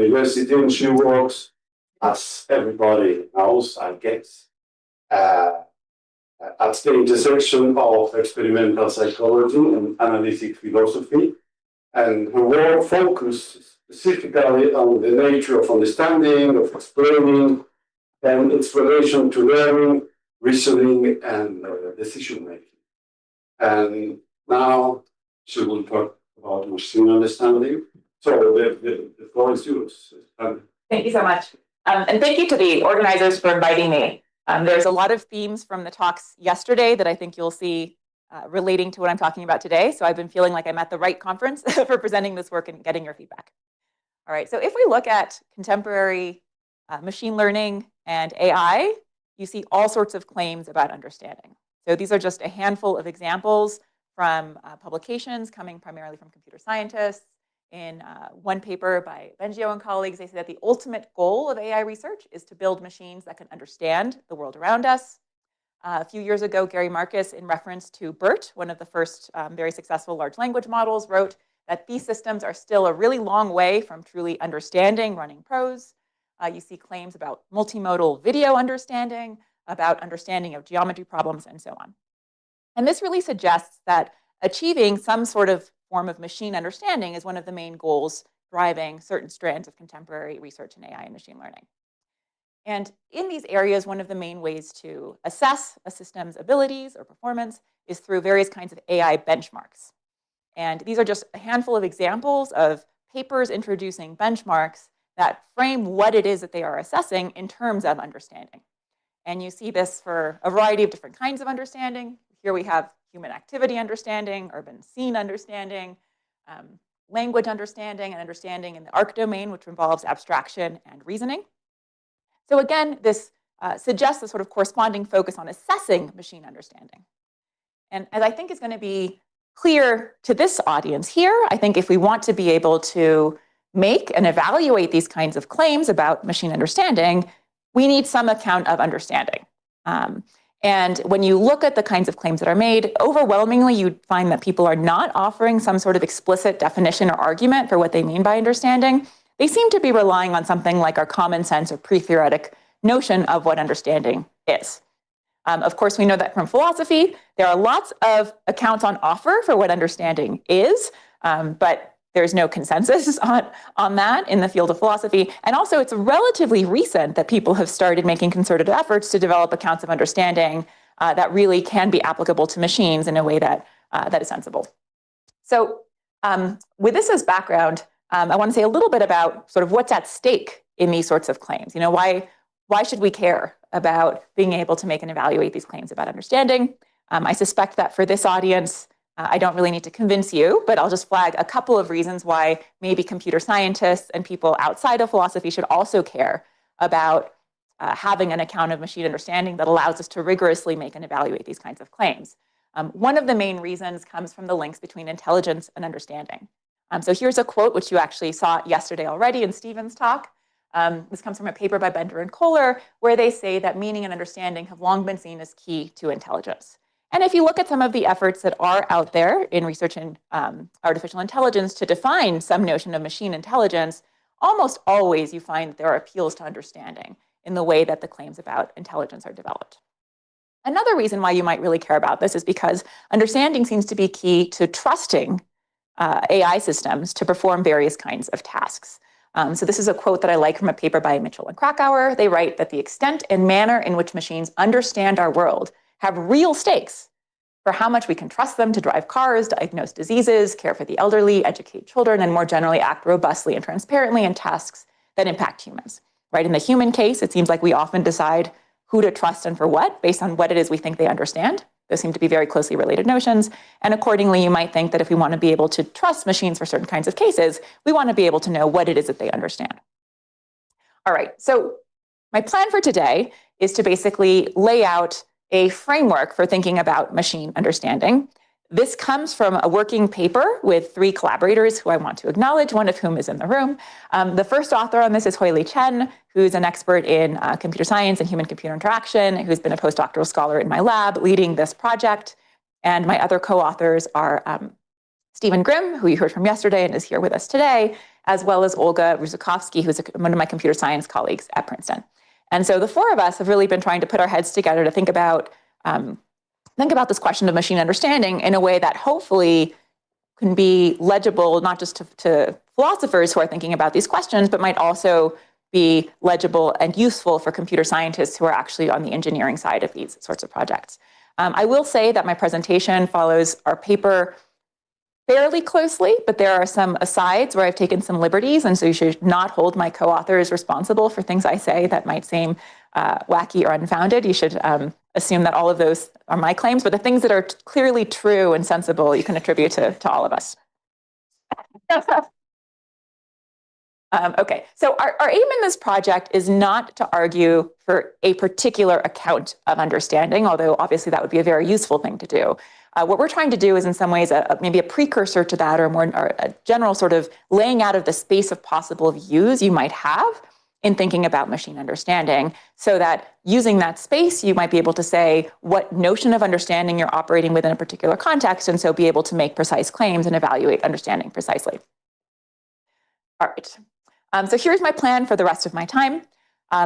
university, and she works, as everybody knows, I guess, at the intersection of experimental psychology and analytic philosophy. And her work focuses specifically on the nature of understanding, of explaining, and its relation to learning, reasoning, and decision-making. And now she will talk about machine understanding. So the floor is yours. Thank you so much. And thank you to the organizers for inviting me. There's a lot of themes from the talks yesterday that I think you'll see relating to what I'm talking about today. So I've been feeling like I'm at the right conference for presenting this work and getting your feedback. All right, so if we look at contemporary machine learning and AI, you see all sorts of claims about understanding. So these are just a handful of examples from publications coming primarily from computer scientists. In one paper by Bengio and colleagues, they say that the ultimate goal of AI research is to build machines that can understand the world around us. A few years ago, Gary Marcus, in reference to BERT, one of the first very successful large language models, wrote that these systems are still a really long way from truly understanding running prose. You see claims about multimodal video understanding, about understanding of geometry problems, and so on. And this really suggests that achieving some sort of form of machine understanding is one of the main goals driving certain strands of contemporary research in AI and machine learning. And in these areas, one of the main ways to assess a system's abilities or performance is through various kinds of AI benchmarks. And these are just a handful of examples of papers introducing benchmarks that frame what it is that they are assessing in terms of understanding. And you see this for a variety of different kinds of understanding. Here we have human activity understanding, urban scene understanding, language understanding, and understanding in the ARC domain, which involves abstraction and reasoning. So again, this suggests a sort of corresponding focus on assessing machine understanding. And as I think is going to be clear to this audience here, I think if we want to be able to make and evaluate these kinds of claims about machine understanding, we need some account of understanding. And when you look at the kinds of claims that are made, overwhelmingly, you find that people are not offering some sort of explicit definition or argument for what they mean by understanding. They seem to be relying on something like our common sense or pre-theoretic notion of what understanding is. Of course, we know that from philosophy, there are lots of accounts on offer for what understanding is, but there's no consensus on that in the field of philosophy. And also, it's relatively recent that people have started making concerted efforts to develop accounts of understanding that really can be applicable to machines in a way that is sensible. So with this as background, I want to say a little bit about sort of what's at stake in these sorts of claims. You know, why should we care about being able to make and evaluate these claims about understanding? I suspect that for this audience, I don't really need to convince you, but I'll just flag a couple of reasons why maybe computer scientists and people outside of philosophy should also care about having an account of machine understanding that allows us to rigorously make and evaluate these kinds of claims. One of the main reasons comes from the links between intelligence and understanding. So here's a quote which you actually saw yesterday already in Stephen's talk. This comes from a paper by Bender and Kohler, where they say that meaning and understanding have long been seen as key to intelligence. And if you look at some of the efforts that are out there in research in artificial intelligence to define some notion of machine intelligence, almost always you find that there are appeals to understanding in the way that the claims about intelligence are developed. Another reason why you might really care about this is because understanding seems to be key to trusting AI systems to perform various kinds of tasks. So this is a quote that I like from a paper by Mitchell and Krakauer. They write that the extent and manner in which machines understand our world have real stakes for how much we can trust them to drive cars, diagnose diseases, care for the elderly, educate children, and more generally act robustly and transparently in tasks that impact humans. Right? In the human case, it seems like we often decide who to trust and for what based on what it is we think they understand. Those seem to be very closely related notions. And accordingly, you might think that if we want to be able to trust machines for certain kinds of cases, we want to be able to know what it is that they understand. All right, so my plan for today is to basically lay out a framework for thinking about machine understanding. This comes from a working paper with 3 collaborators who I want to acknowledge, one of whom is in the room. The first author on this is Hui-Li Chen, who's an expert in computer science and human-computer interaction, who's been a postdoctoral scholar in my lab leading this project. And my other co-authors are Stephen Grimm, who you heard from yesterday and is here with us today, as well as Olga Ruzikovsky, who's one of my computer science colleagues at Princeton. And so the four of us have really been trying to put our heads together to think about this question of machine understanding in a way that hopefully can be legible, not just to philosophers who are thinking about these questions, but might also be legible and useful for computer scientists who are actually on the engineering side of these sorts of projects. I will say that my presentation follows our paper fairly closely, but there are some asides where I've taken some liberties, and so you should not hold my co-authors responsible for things I say that might seem wacky or unfounded. You should assume that all of those are my claims, but the things that are clearly true and sensible, you can attribute to all of us. Okay, so our aim in this project is not to argue for a particular account of understanding, although obviously that would be a very useful thing to do. What we're trying to do is in some ways maybe a precursor to that, or a general sort of laying out of the space of possible views you might have in thinking about machine understanding, so that using that space, you might be able to say what notion of understanding you're operating within a particular context, and so be able to make precise claims and evaluate understanding precisely. All right. So here's my plan for the rest of my time.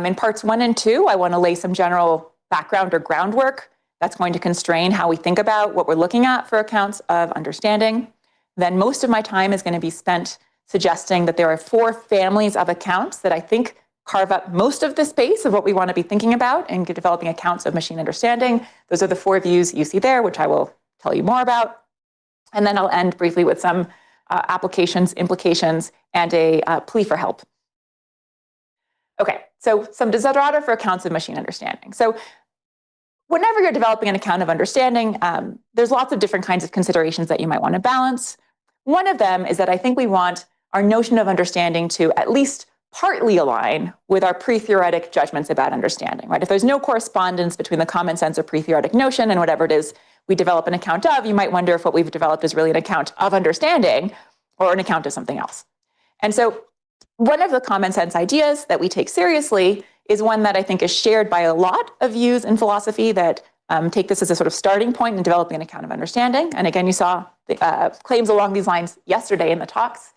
In parts 1 and 2, I want to lay some general background or groundwork that's going to constrain how we think about what we're looking at for accounts of understanding. Then most of my time is going to be spent suggesting that there are 4 families of accounts that I think carve up most of the space of what we want to be thinking about in developing accounts of machine understanding. Those are the 4 views you see there, which I will tell you more about. And then I'll end briefly with some applications, implications, and a plea for help. Okay, so some desiderata for accounts of machine understanding. So whenever you're developing an account of understanding, there's lots of different kinds of considerations that you might want to balance. One of them is that I think we want our notion of understanding to at least partly align with our pre-theoretic judgments about understanding, right? If there's no correspondence between the common sense or pre-theoretic notion and whatever it is we develop an account of, you might wonder if what we've developed is really an account of understanding or an account of something else. And so one of the common sense ideas that we take seriously is one that I think is shared by a lot of views in philosophy that take this as a sort of starting point in developing an account of understanding. And again, you saw the, claims along these lines yesterday in the talks,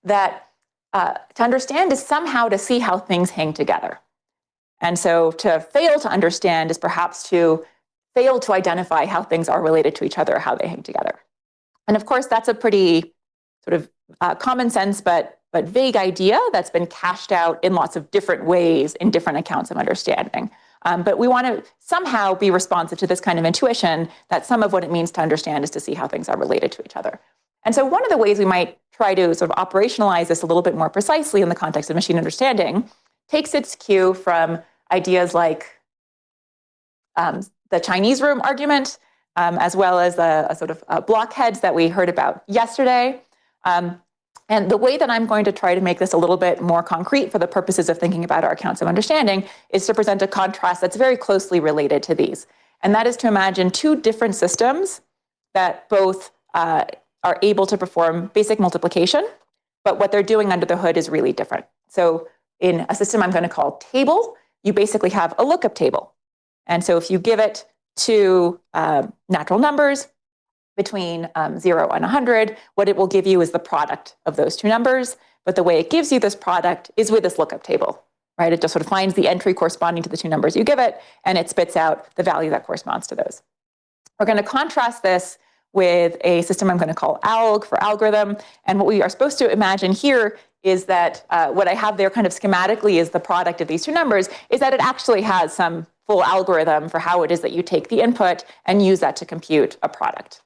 that to understand is somehow to see how things hang together. And so to fail to understand is perhaps to fail to identify how things are related to each other, how they hang together. And of course, that's a pretty sort of common sense, but vague idea that's been cashed out in lots of different ways in different accounts of understanding. But we want to somehow be responsive to this kind of intuition that some of what it means to understand is to see how things are related to each other. And so one of the ways we might try to sort of operationalize this a little bit more precisely in the context of machine understanding takes its cue from ideas like the Chinese room argument, as well as a sort of blockheads that we heard about yesterday. And the way that I'm going to try to make this a little bit more concrete for the purposes of thinking about our accounts of understanding is to present a contrast that's very closely related to these. And that is to imagine 2 different systems that both are able to perform basic multiplication, but what they're doing under the hood is really different. So in a system I'm going to call table, you basically have a lookup table. And so if you give it 2 natural numbers, between 0 and 100, what it will give you is the product of those 2 numbers. But the way it gives you this product is with this lookup table, right? It just sort of finds the entry corresponding to the 2 numbers you give it, and it spits out the value that corresponds to those. We're going to contrast this with a system I'm going to call ALG for algorithm. And what we are supposed to imagine here is that what I have there kind of schematically is the product of these 2 numbers, is that it actually has some full algorithm for how it is that you take the input and use that to compute a product.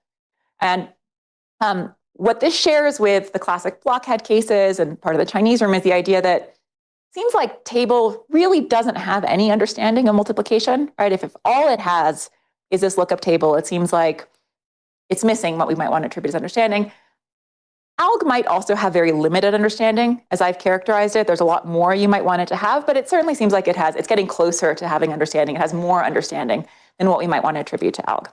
And what this shares with the classic blockhead cases and part of the Chinese room is the idea that it seems like table really doesn't have any understanding of multiplication, right? If all it has is this lookup table, it seems like it's missing what we might want to attribute as understanding. ALG might also have very limited understanding, as I've characterized it. There's a lot more you might want it to have, but it certainly seems like it's getting closer to having understanding. It has more understanding than what we might want to attribute to ALG.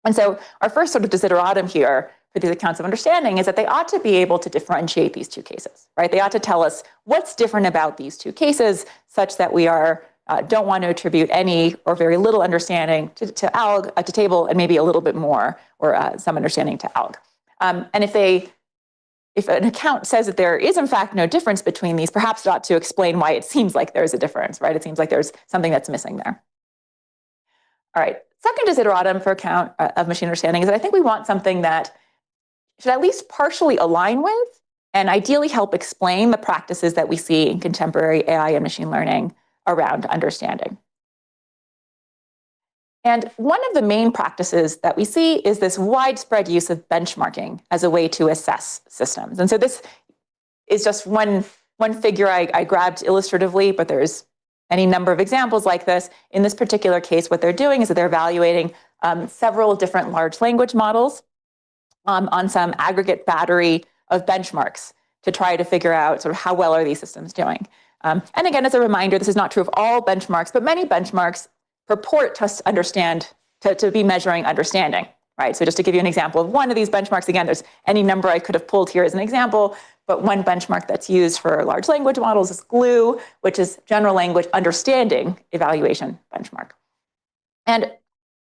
And so our first sort of desideratum here for these accounts of understanding is that they ought to be able to differentiate these 2 cases, right? They ought to tell us what's different about these 2 cases such that we don't want to attribute any or very little understanding to ALG, to table, and maybe a little bit more or some understanding to ALG. And if if an account says that there is in fact no difference between these, perhaps it ought to explain why it seems like there's a difference, right? It seems like there's something that's missing there. All right, second desideratum for account of machine understanding is that I think we want something that should at least partially align with and ideally help explain the practices that we see in contemporary AI and machine learning around understanding. And one of the main practices that we see is this widespread use of benchmarking as a way to assess systems. And so this is just one figure I grabbed illustratively, but there's any number of examples like this. In this particular case, what they're doing is that they're evaluating several different large language models on some aggregate battery of benchmarks to try to figure out sort of how well are these systems doing. And again, as a reminder, this is not true of all benchmarks, but many benchmarks purport to understand, to be measuring understanding, right? So just to give you an example of one of these benchmarks, again, there's any number I could have pulled here as an example, but one benchmark that's used for large language models is GLUE, which is General Language Understanding Evaluation Benchmark. And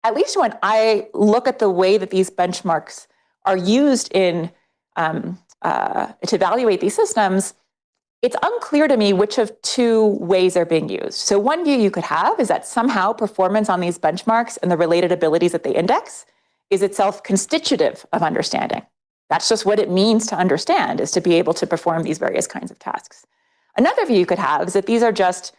at least when I look at the way that these benchmarks are used in to evaluate these systems, it's unclear to me which of two ways they're being used. So one view you could have is that somehow performance on these benchmarks and the related abilities that they index is itself constitutive of understanding. That's just what it means to understand, is to be able to perform these various kinds of tasks. Another view you could have is that these are just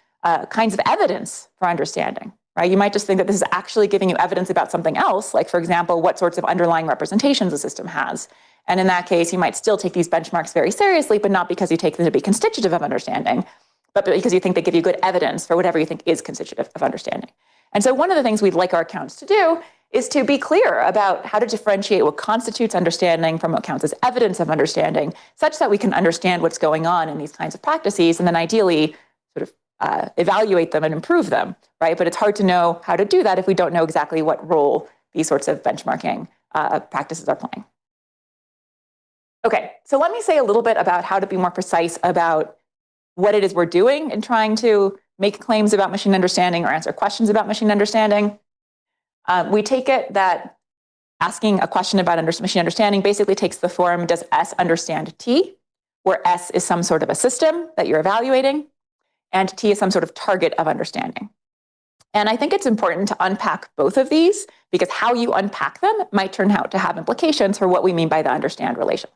kinds of evidence for understanding, right? You might just think that this is actually giving you evidence about something else, like, for example, what sorts of underlying representations a system has. And in that case, you might still take these benchmarks very seriously, but not because you take them to be constitutive of understanding, but because you think they give you good evidence for whatever you think is constitutive of understanding. And so one of the things we'd like our accounts to do is to be clear about how to differentiate what constitutes understanding from what counts as evidence of understanding, such that we can understand what's going on in these kinds of practices, and then ideally sort of evaluate them and improve them, right? But it's hard to know how to do that if we don't know exactly what role these sorts of benchmarking practices are playing. Okay, so let me say a little bit about how to be more precise about what it is we're doing in trying to make claims about machine understanding or answer questions about machine understanding. We take it that asking a question about machine understanding basically takes the form, does S understand T, where S is some sort of a system that you're evaluating, and T is some sort of target of understanding. And I think it's important to unpack both of these, because how you unpack them might turn out to have implications for what we mean by the understand relation.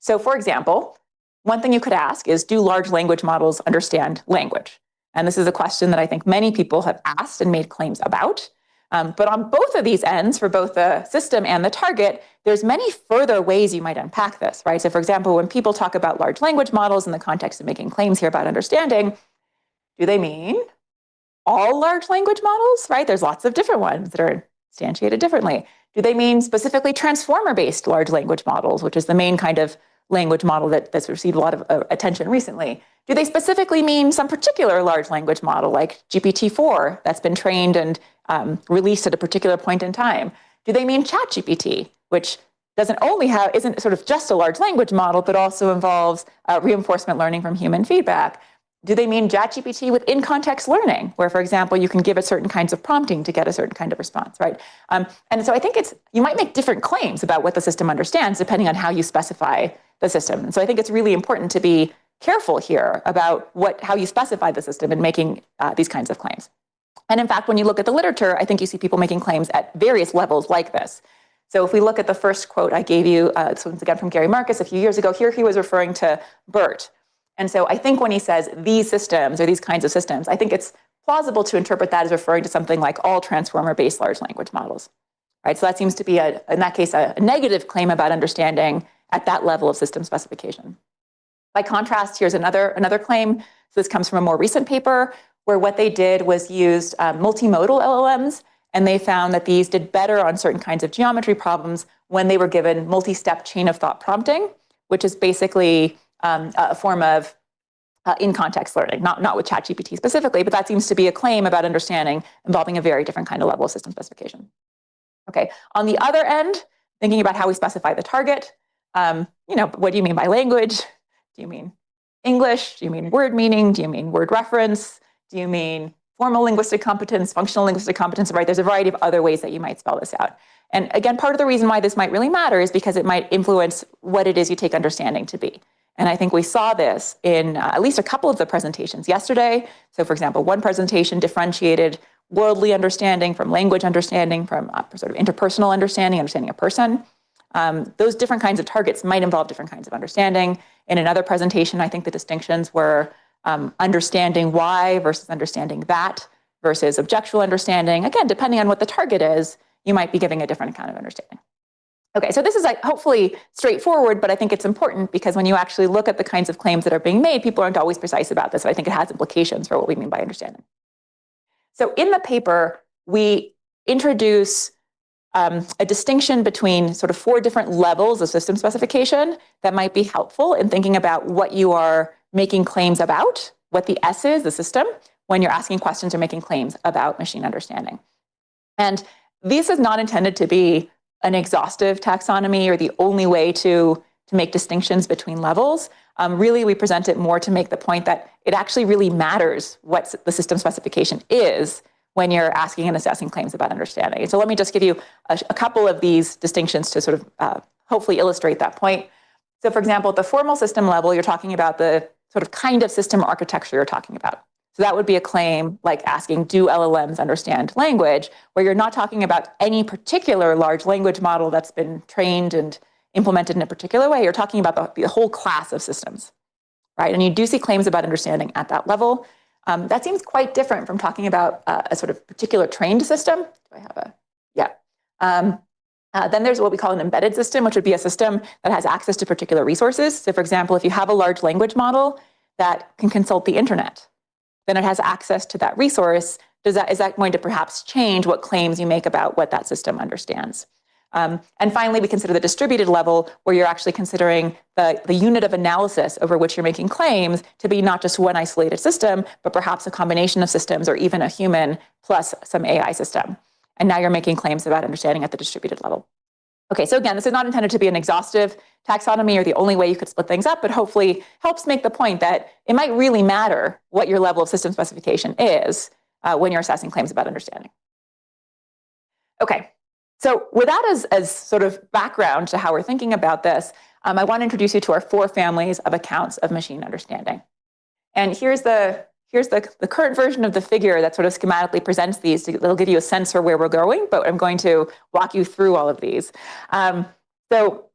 So for example, one thing you could ask is, do large language models understand language? And this is a question that I think many people have asked and made claims about. But on both of these ends, for both the system and the target, there's many further ways you might unpack this, right? So for example, when people talk about large language models in the context of making claims here about understanding, do they mean all large language models, right? There's lots of different ones that are instantiated differently. Do they mean specifically transformer-based large language models, which is the main kind of language model that's received a lot of attention recently? Do they specifically mean some particular large language model like GPT-4 that's been trained and released at a particular point in time? Do they mean ChatGPT, which isn't sort of just a large language model, but also involves reinforcement learning from human feedback? Do they mean ChatGPT with in-context learning, where, for example, you can give it certain kinds of prompting to get a certain kind of response, right? And so I think you might make different claims about what the system understands depending on how you specify the system. And so I think it's really important to be careful here about how you specify the system in making these kinds of claims. And in fact, when you look at the literature, I think you see people making claims at various levels like this. So if we look at the first quote I gave you, this one's again from Gary Marcus a few years ago, here he was referring to BERT. And so I think when he says these systems or these kinds of systems, I think it's plausible to interpret that as referring to something like all transformer-based large language models, right? So that seems to be, in that case, a negative claim about understanding at that level of system specification. By contrast, here's another claim. So this comes from a more recent paper where what they did was used multimodal LLMs, and they found that these did better on certain kinds of geometry problems when they were given multi-step chain of thought prompting, which is basically a form of in-context learning, not with ChatGPT specifically, but that seems to be a claim about understanding involving a very different kind of level of system specification. Okay, on the other end, thinking about how we specify the target, what do you mean by language? Do you mean English? Do you mean word meaning? Do you mean word reference? Do you mean formal linguistic competence, functional linguistic competence, right? There's a variety of other ways that you might spell this out. And again, part of the reason why this might really matter is because it might influence what it is you take understanding to be. And I think we saw this in at least a couple of the presentations yesterday. So for example, one presentation differentiated worldly understanding from language understanding, from sort of interpersonal understanding a person. Those different kinds of targets might involve different kinds of understanding. In another presentation, I think the distinctions were understanding why versus understanding that versus objectual understanding. Again, depending on what the target is, you might be giving a different kind of understanding. Okay, so this is like hopefully straightforward, but I think it's important because when you actually look at the kinds of claims that are being made, people aren't always precise about this. So I think it has implications for what we mean by understanding. So in the paper, we introduce a distinction between sort of 4 different levels of system specification that might be helpful in thinking about what you are making claims about, what the S is, the system, when you're asking questions or making claims about machine understanding. And this is not intended to be an exhaustive taxonomy or the only way to make distinctions between levels. Really, we present it more to make the point that it actually really matters what the system specification is when you're asking and assessing claims about understanding. So let me just give you a couple of these distinctions to sort of hopefully illustrate that point. So for example, at the formal system level, you're talking about the sort of kind of system architecture you're talking about. So that would be a claim like asking, do LLMs understand language, where you're not talking about any particular large language model that's been trained and implemented in a particular way. You're talking about the whole class of systems, right? And you do see claims about understanding at that level. That seems quite different from talking about a sort of particular trained system. Do I have a, yeah. Then there's what we call an embedded system, which would be a system that has access to particular resources. So for example, if you have a large language model that can consult the internet, then it has access to that resource. Is that going to perhaps change what claims you make about what that system understands? And finally, we consider the distributed level, where you're actually considering the unit of analysis over which you're making claims to be not just one isolated system, but perhaps a combination of systems or even a human plus some AI system. And now you're making claims about understanding at the distributed level. Okay, so again, this is not intended to be an exhaustive taxonomy or the only way you could split things up, but hopefully helps make the point that it might really matter what your level of system specification is when you're assessing claims about understanding. Okay, so with that as sort of background to how we're thinking about this, I want to introduce you to our 4 families of accounts of machine understanding. And here's the current version of the figure that sort of schematically presents these. It'll give you a sense for where we're going, but I'm going to walk you through all of these. So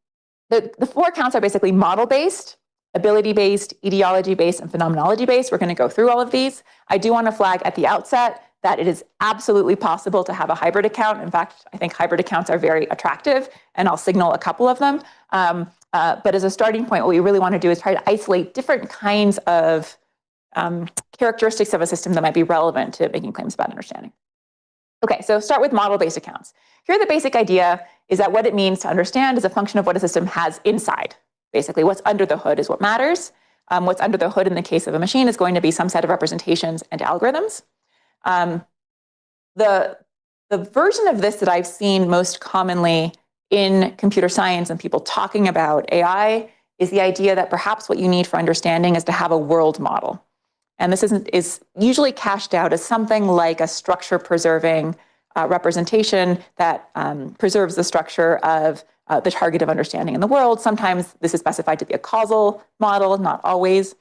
the 4 accounts are basically model-based, ability-based, etiology-based, and phenomenology-based. We're going to go through all of these. I do want to flag at the outset that it is absolutely possible to have a hybrid account. In fact, I think hybrid accounts are very attractive, and I'll signal a couple of them. But as a starting point, what we really want to do is try to isolate different kinds of characteristics of a system that might be relevant to making claims about understanding. Okay, so start with model-based accounts. Here, the basic idea is that what it means to understand is a function of what a system has inside. Basically, what's under the hood is what matters. What's under the hood in the case of a machine is going to be some set of representations and algorithms. The version of this that I've seen most commonly in computer science and people talking about AI is the idea that perhaps what you need for understanding is to have a world model. And this is usually cashed out as something like a structure-preserving representation that preserves the structure of the target of understanding in the world. Sometimes this is specified to be a causal model, not always.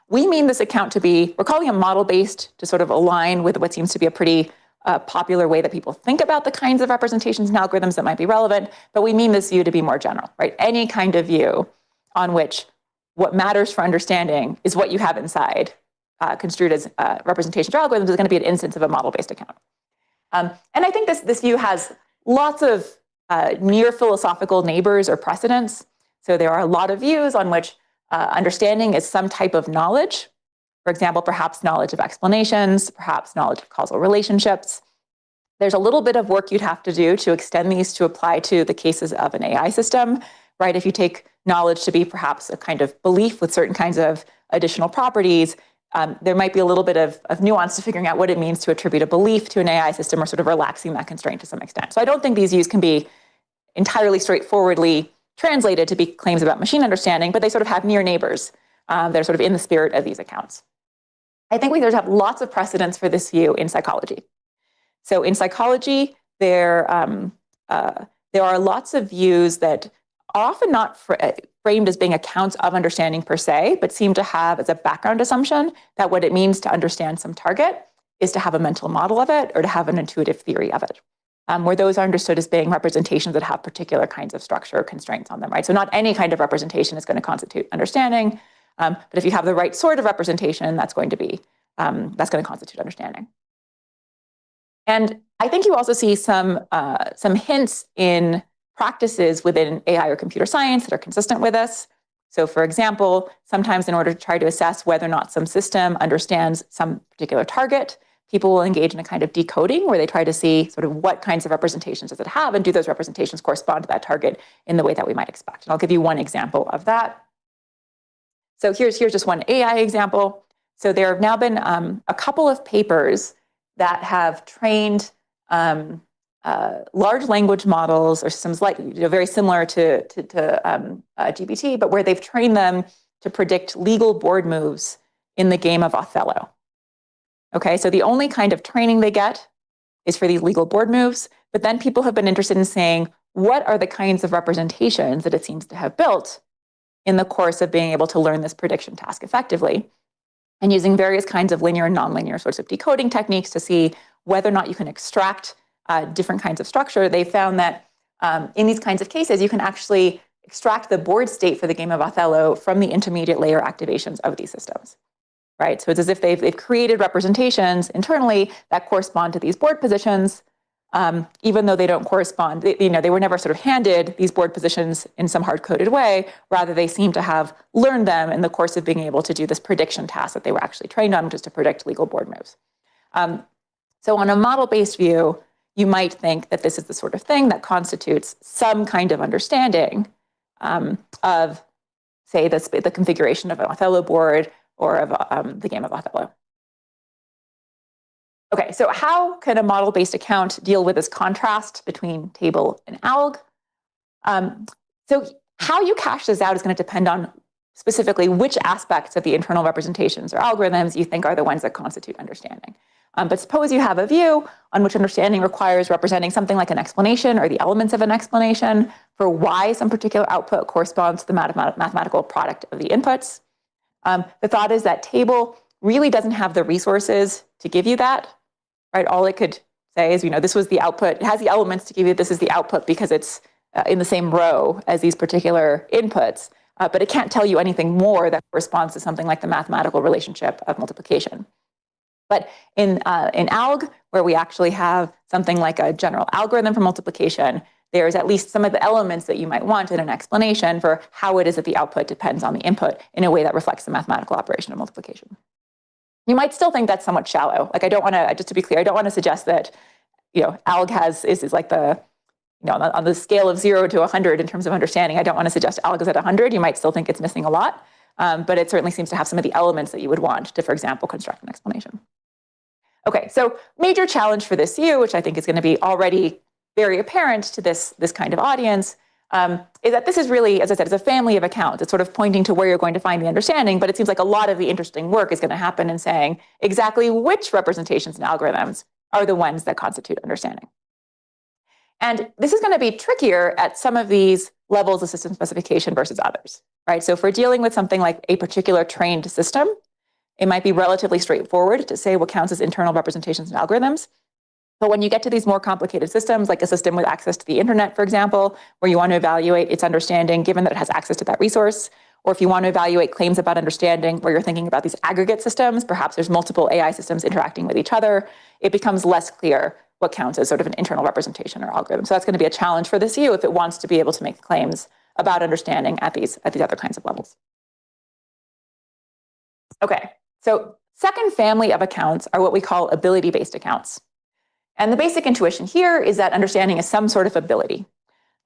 We mean this account to be, we're calling it model-based to sort of align with what seems to be a pretty popular way that people think about the kinds of representations and algorithms that might be relevant, but we mean this view to be more general, right? Any kind of view on which what matters for understanding is what you have inside, construed as representations or algorithms, is going to be an instance of a model-based account. And I think this view has lots of near philosophical neighbors or precedents. So there are a lot of views on which understanding is some type of knowledge. For example, perhaps knowledge of explanations, perhaps knowledge of causal relationships. There's a little bit of work you'd have to do to extend these to apply to the cases of an AI system, right? If you take knowledge to be perhaps a kind of belief with certain kinds of additional properties, there might be a little bit of nuance to figuring out what it means to attribute a belief to an AI system or sort of relaxing that constraint to some extent. So I don't think these views can be entirely straightforwardly translated to be claims about machine understanding, but they sort of have near neighbors. They're sort of in the spirit of these accounts. I think there's have lots of precedents for this view in psychology. So in psychology, there are lots of views that are often not framed as being accounts of understanding per se, but seem to have as a background assumption that what it means to understand some target is to have a mental model of it or to have an intuitive theory of it, where those are understood as being representations that have particular kinds of structure or constraints on them, right? So not any kind of representation is going to constitute understanding, but if you have the right sort of representation, that's going to constitute understanding. And I think you also see some hints in practices within AI or computer science that are consistent with this. So for example, sometimes in order to try to assess whether or not some system understands some particular target, people will engage in a kind of decoding where they try to see sort of what kinds of representations does it have and do those representations correspond to that target in the way that we might expect. And I'll give you one example of that. So here's just one AI example. So there have now been a couple of papers that have trained large language models or systems like very similar to GPT, but where they've trained them to predict legal board moves in the game of Othello. Okay, so the only kind of training they get is for these legal board moves, but then people have been interested in saying, what are the kinds of representations that it seems to have built in the course of being able to learn this prediction task effectively? And using various kinds of linear and nonlinear sorts of decoding techniques to see whether or not you can extract different kinds of structure, they found that in these kinds of cases, you can actually extract the board state for the game of Othello from the intermediate layer activations of these systems, right? So it's as if they've created representations internally that correspond to these board positions, even though they don't correspond. They were never sort of handed these board positions in some hard-coded way. Rather, they seem to have learned them in the course of being able to do this prediction task that they were actually trained on, which is to predict legal board moves. So on a model-based view, you might think that this is the sort of thing that constitutes some kind of understanding of, say, the configuration of an Othello board or of the game of Othello. Okay, so how can a model-based account deal with this contrast between table and alg? So how you cache this out is going to depend on specifically which aspects of the internal representations or algorithms you think are the ones that constitute understanding. But suppose you have a view on which understanding requires representing something like an explanation or the elements of an explanation for why some particular output corresponds to the mathematical product of the inputs. The thought is that table really doesn't have the resources to give you that, right? All it could say is, this was the output. It has the elements to give you this is the output because it's in the same row as these particular inputs, but it can't tell you anything more that corresponds to something like the mathematical relationship of multiplication. But in ALG, where we actually have something like a general algorithm for multiplication, there's at least some of the elements that you might want in an explanation for how it is that the output depends on the input in a way that reflects the mathematical operation of multiplication. You might still think that's somewhat shallow. Like, I don't want to, just to be clear, I don't want to suggest that, ALG is like the, on the scale of 0 to 100 in terms of understanding. I don't want to suggest ALG is at 100. You might still think it's missing a lot, but it certainly seems to have some of the elements that you would want to, for example, construct an explanation. Okay, so major challenge for this view, which I think is going to be already very apparent to this kind of audience, is that this is really, as I said, it's a family of accounts. It's sort of pointing to where you're going to find the understanding, but it seems like a lot of the interesting work is going to happen in saying exactly which representations and algorithms are the ones that constitute understanding. And this is going to be trickier at some of these levels of system specification versus others, right? So if we're dealing with something like a particular trained system, it might be relatively straightforward to say what counts as internal representations and algorithms. But when you get to these more complicated systems, like a system with access to the internet, for example, where you want to evaluate its understanding given that it has access to that resource, or if you want to evaluate claims about understanding where you're thinking about these aggregate systems, perhaps there's multiple AI systems interacting with each other, it becomes less clear what counts as sort of an internal representation or algorithm. So that's going to be a challenge for this view if it wants to be able to make claims about understanding at these other kinds of levels. Okay, so second family of accounts are what we call ability-based accounts. And the basic intuition here is that understanding is some sort of ability.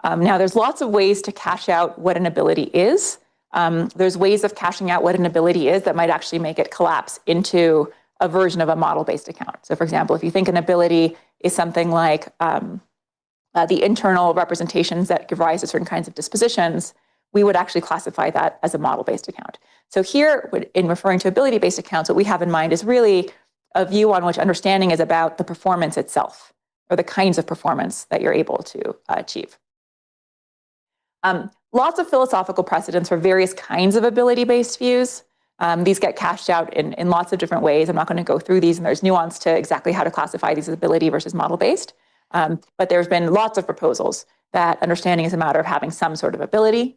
Now, there's lots of ways to cache out what an ability is. There's ways of caching out what an ability is that might actually make it collapse into a version of a model-based account. So for example, if you think an ability is something like the internal representations that give rise to certain kinds of dispositions, we would actually classify that as a model-based account. So here, in referring to ability-based accounts, what we have in mind is really a view on which understanding is about the performance itself, or the kinds of performance that you're able to achieve. Lots of philosophical precedents for various kinds of ability-based views. These get cashed out in lots of different ways. I'm not going to go through these, and there's nuance to exactly how to classify these as ability versus model-based. But there's been lots of proposals that understanding is a matter of having some sort of ability.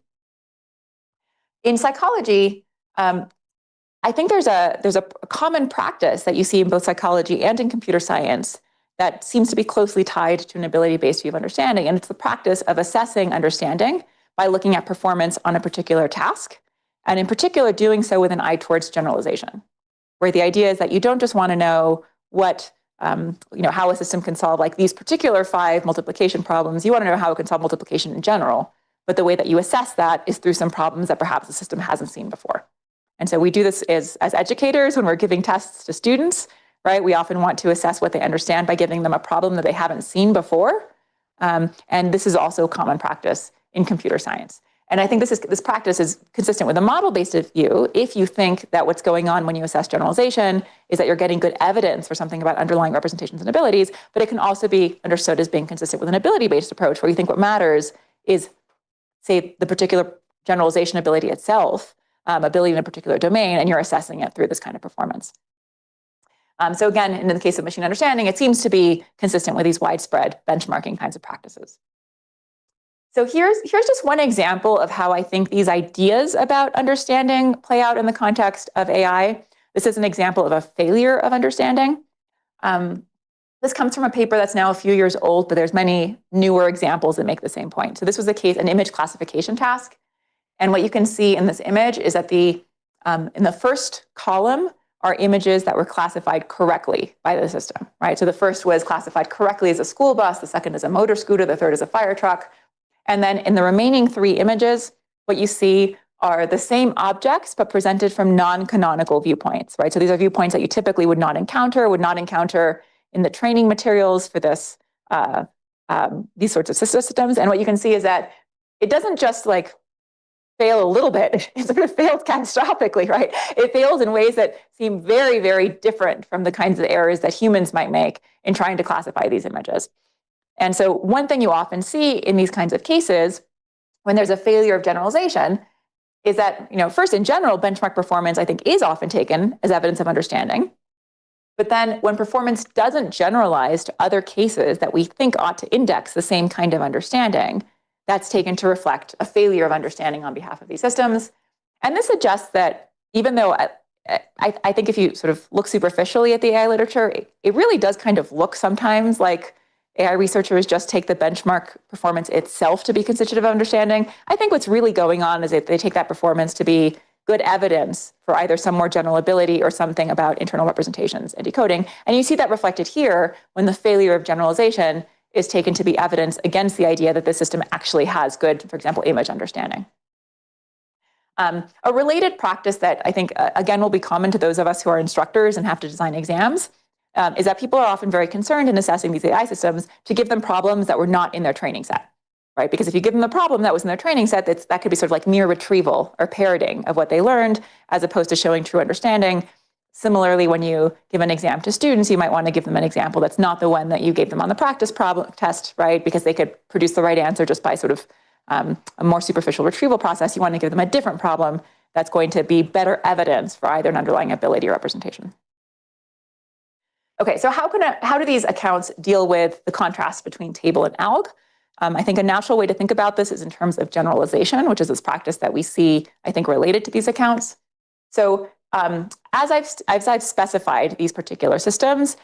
In psychology, I think there's a common practice that you see in both psychology and in computer science that seems to be closely tied to an ability-based view of understanding, and it's the practice of assessing understanding by looking at performance on a particular task, and in particular doing so with an eye towards generalization, where the idea is that you don't just want to know what, how a system can solve like these particular 5 multiplication problems. You want to know how it can solve multiplication in general, but the way that you assess that is through some problems that perhaps the system hasn't seen before. And so we do this as educators when we're giving tests to students, right? We often want to assess what they understand by giving them a problem that they haven't seen before. And this is also common practice in computer science. And I think this practice is consistent with a model-based view if you think that what's going on when you assess generalization is that you're getting good evidence for something about underlying representations and abilities, but it can also be understood as being consistent with an ability-based approach where you think what matters is, say, the particular generalization ability itself, ability in a particular domain, and you're assessing it through this kind of performance. So again, in the case of machine understanding, it seems to be consistent with these widespread benchmarking kinds of practices. So here's just one example of how I think these ideas about understanding play out in the context of AI. This is an example of a failure of understanding. This comes from a paper that's now a few years old, but there's many newer examples that make the same point. So this was an image classification task. And what you can see in this image is that in the first column are images that were classified correctly by the system, right? So the first was classified correctly as a school bus, the second is a motor scooter, the third is a fire truck. And then in the remaining 3 images, what you see are the same objects, but presented from non-canonical viewpoints, right? So these are viewpoints that you typically would not encounter in the training materials for this, these sorts of systems. And what you can see is that it doesn't just like fail a little bit, it sort of fails catastrophically, right? It fails in ways that seem very, very different from the kinds of errors that humans might make in trying to classify these images. And so one thing you often see in these kinds of cases, when there's a failure of generalization, is that, first in general, benchmark performance, I think, is often taken as evidence of understanding. But then when performance doesn't generalize to other cases that we think ought to index the same kind of understanding, that's taken to reflect a failure of understanding on behalf of these systems. And this suggests that even though I think if you sort of look superficially at the AI literature, it really does kind of look sometimes like AI researchers just take the benchmark performance itself to be constitutive of understanding. I think what's really going on is that they take that performance to be good evidence for either some more general ability or something about internal representations and decoding. And you see that reflected here when the failure of generalization is taken to be evidence against the idea that the system actually has good, for example, image understanding. A related practice that I think, again, will be common to those of us who are instructors and have to design exams is that people are often very concerned in assessing these AI systems to give them problems that were not in their training set, right? Because if you give them a problem that was in their training set, that could be sort of like mere retrieval or parroting of what they learned, as opposed to showing true understanding. Similarly, when you give an exam to students, you might want to give them an example that's not the one that you gave them on the practice problem test, right? Because they could produce the right answer just by sort of a more superficial retrieval process. You want to give them a different problem that's going to be better evidence for either an underlying ability or representation. Okay, so how do these accounts deal with the contrast between table and alg? I think a natural way to think about this is in terms of generalization, which is this practice that we see, I think, related to these accounts. So as I've specified these particular systems,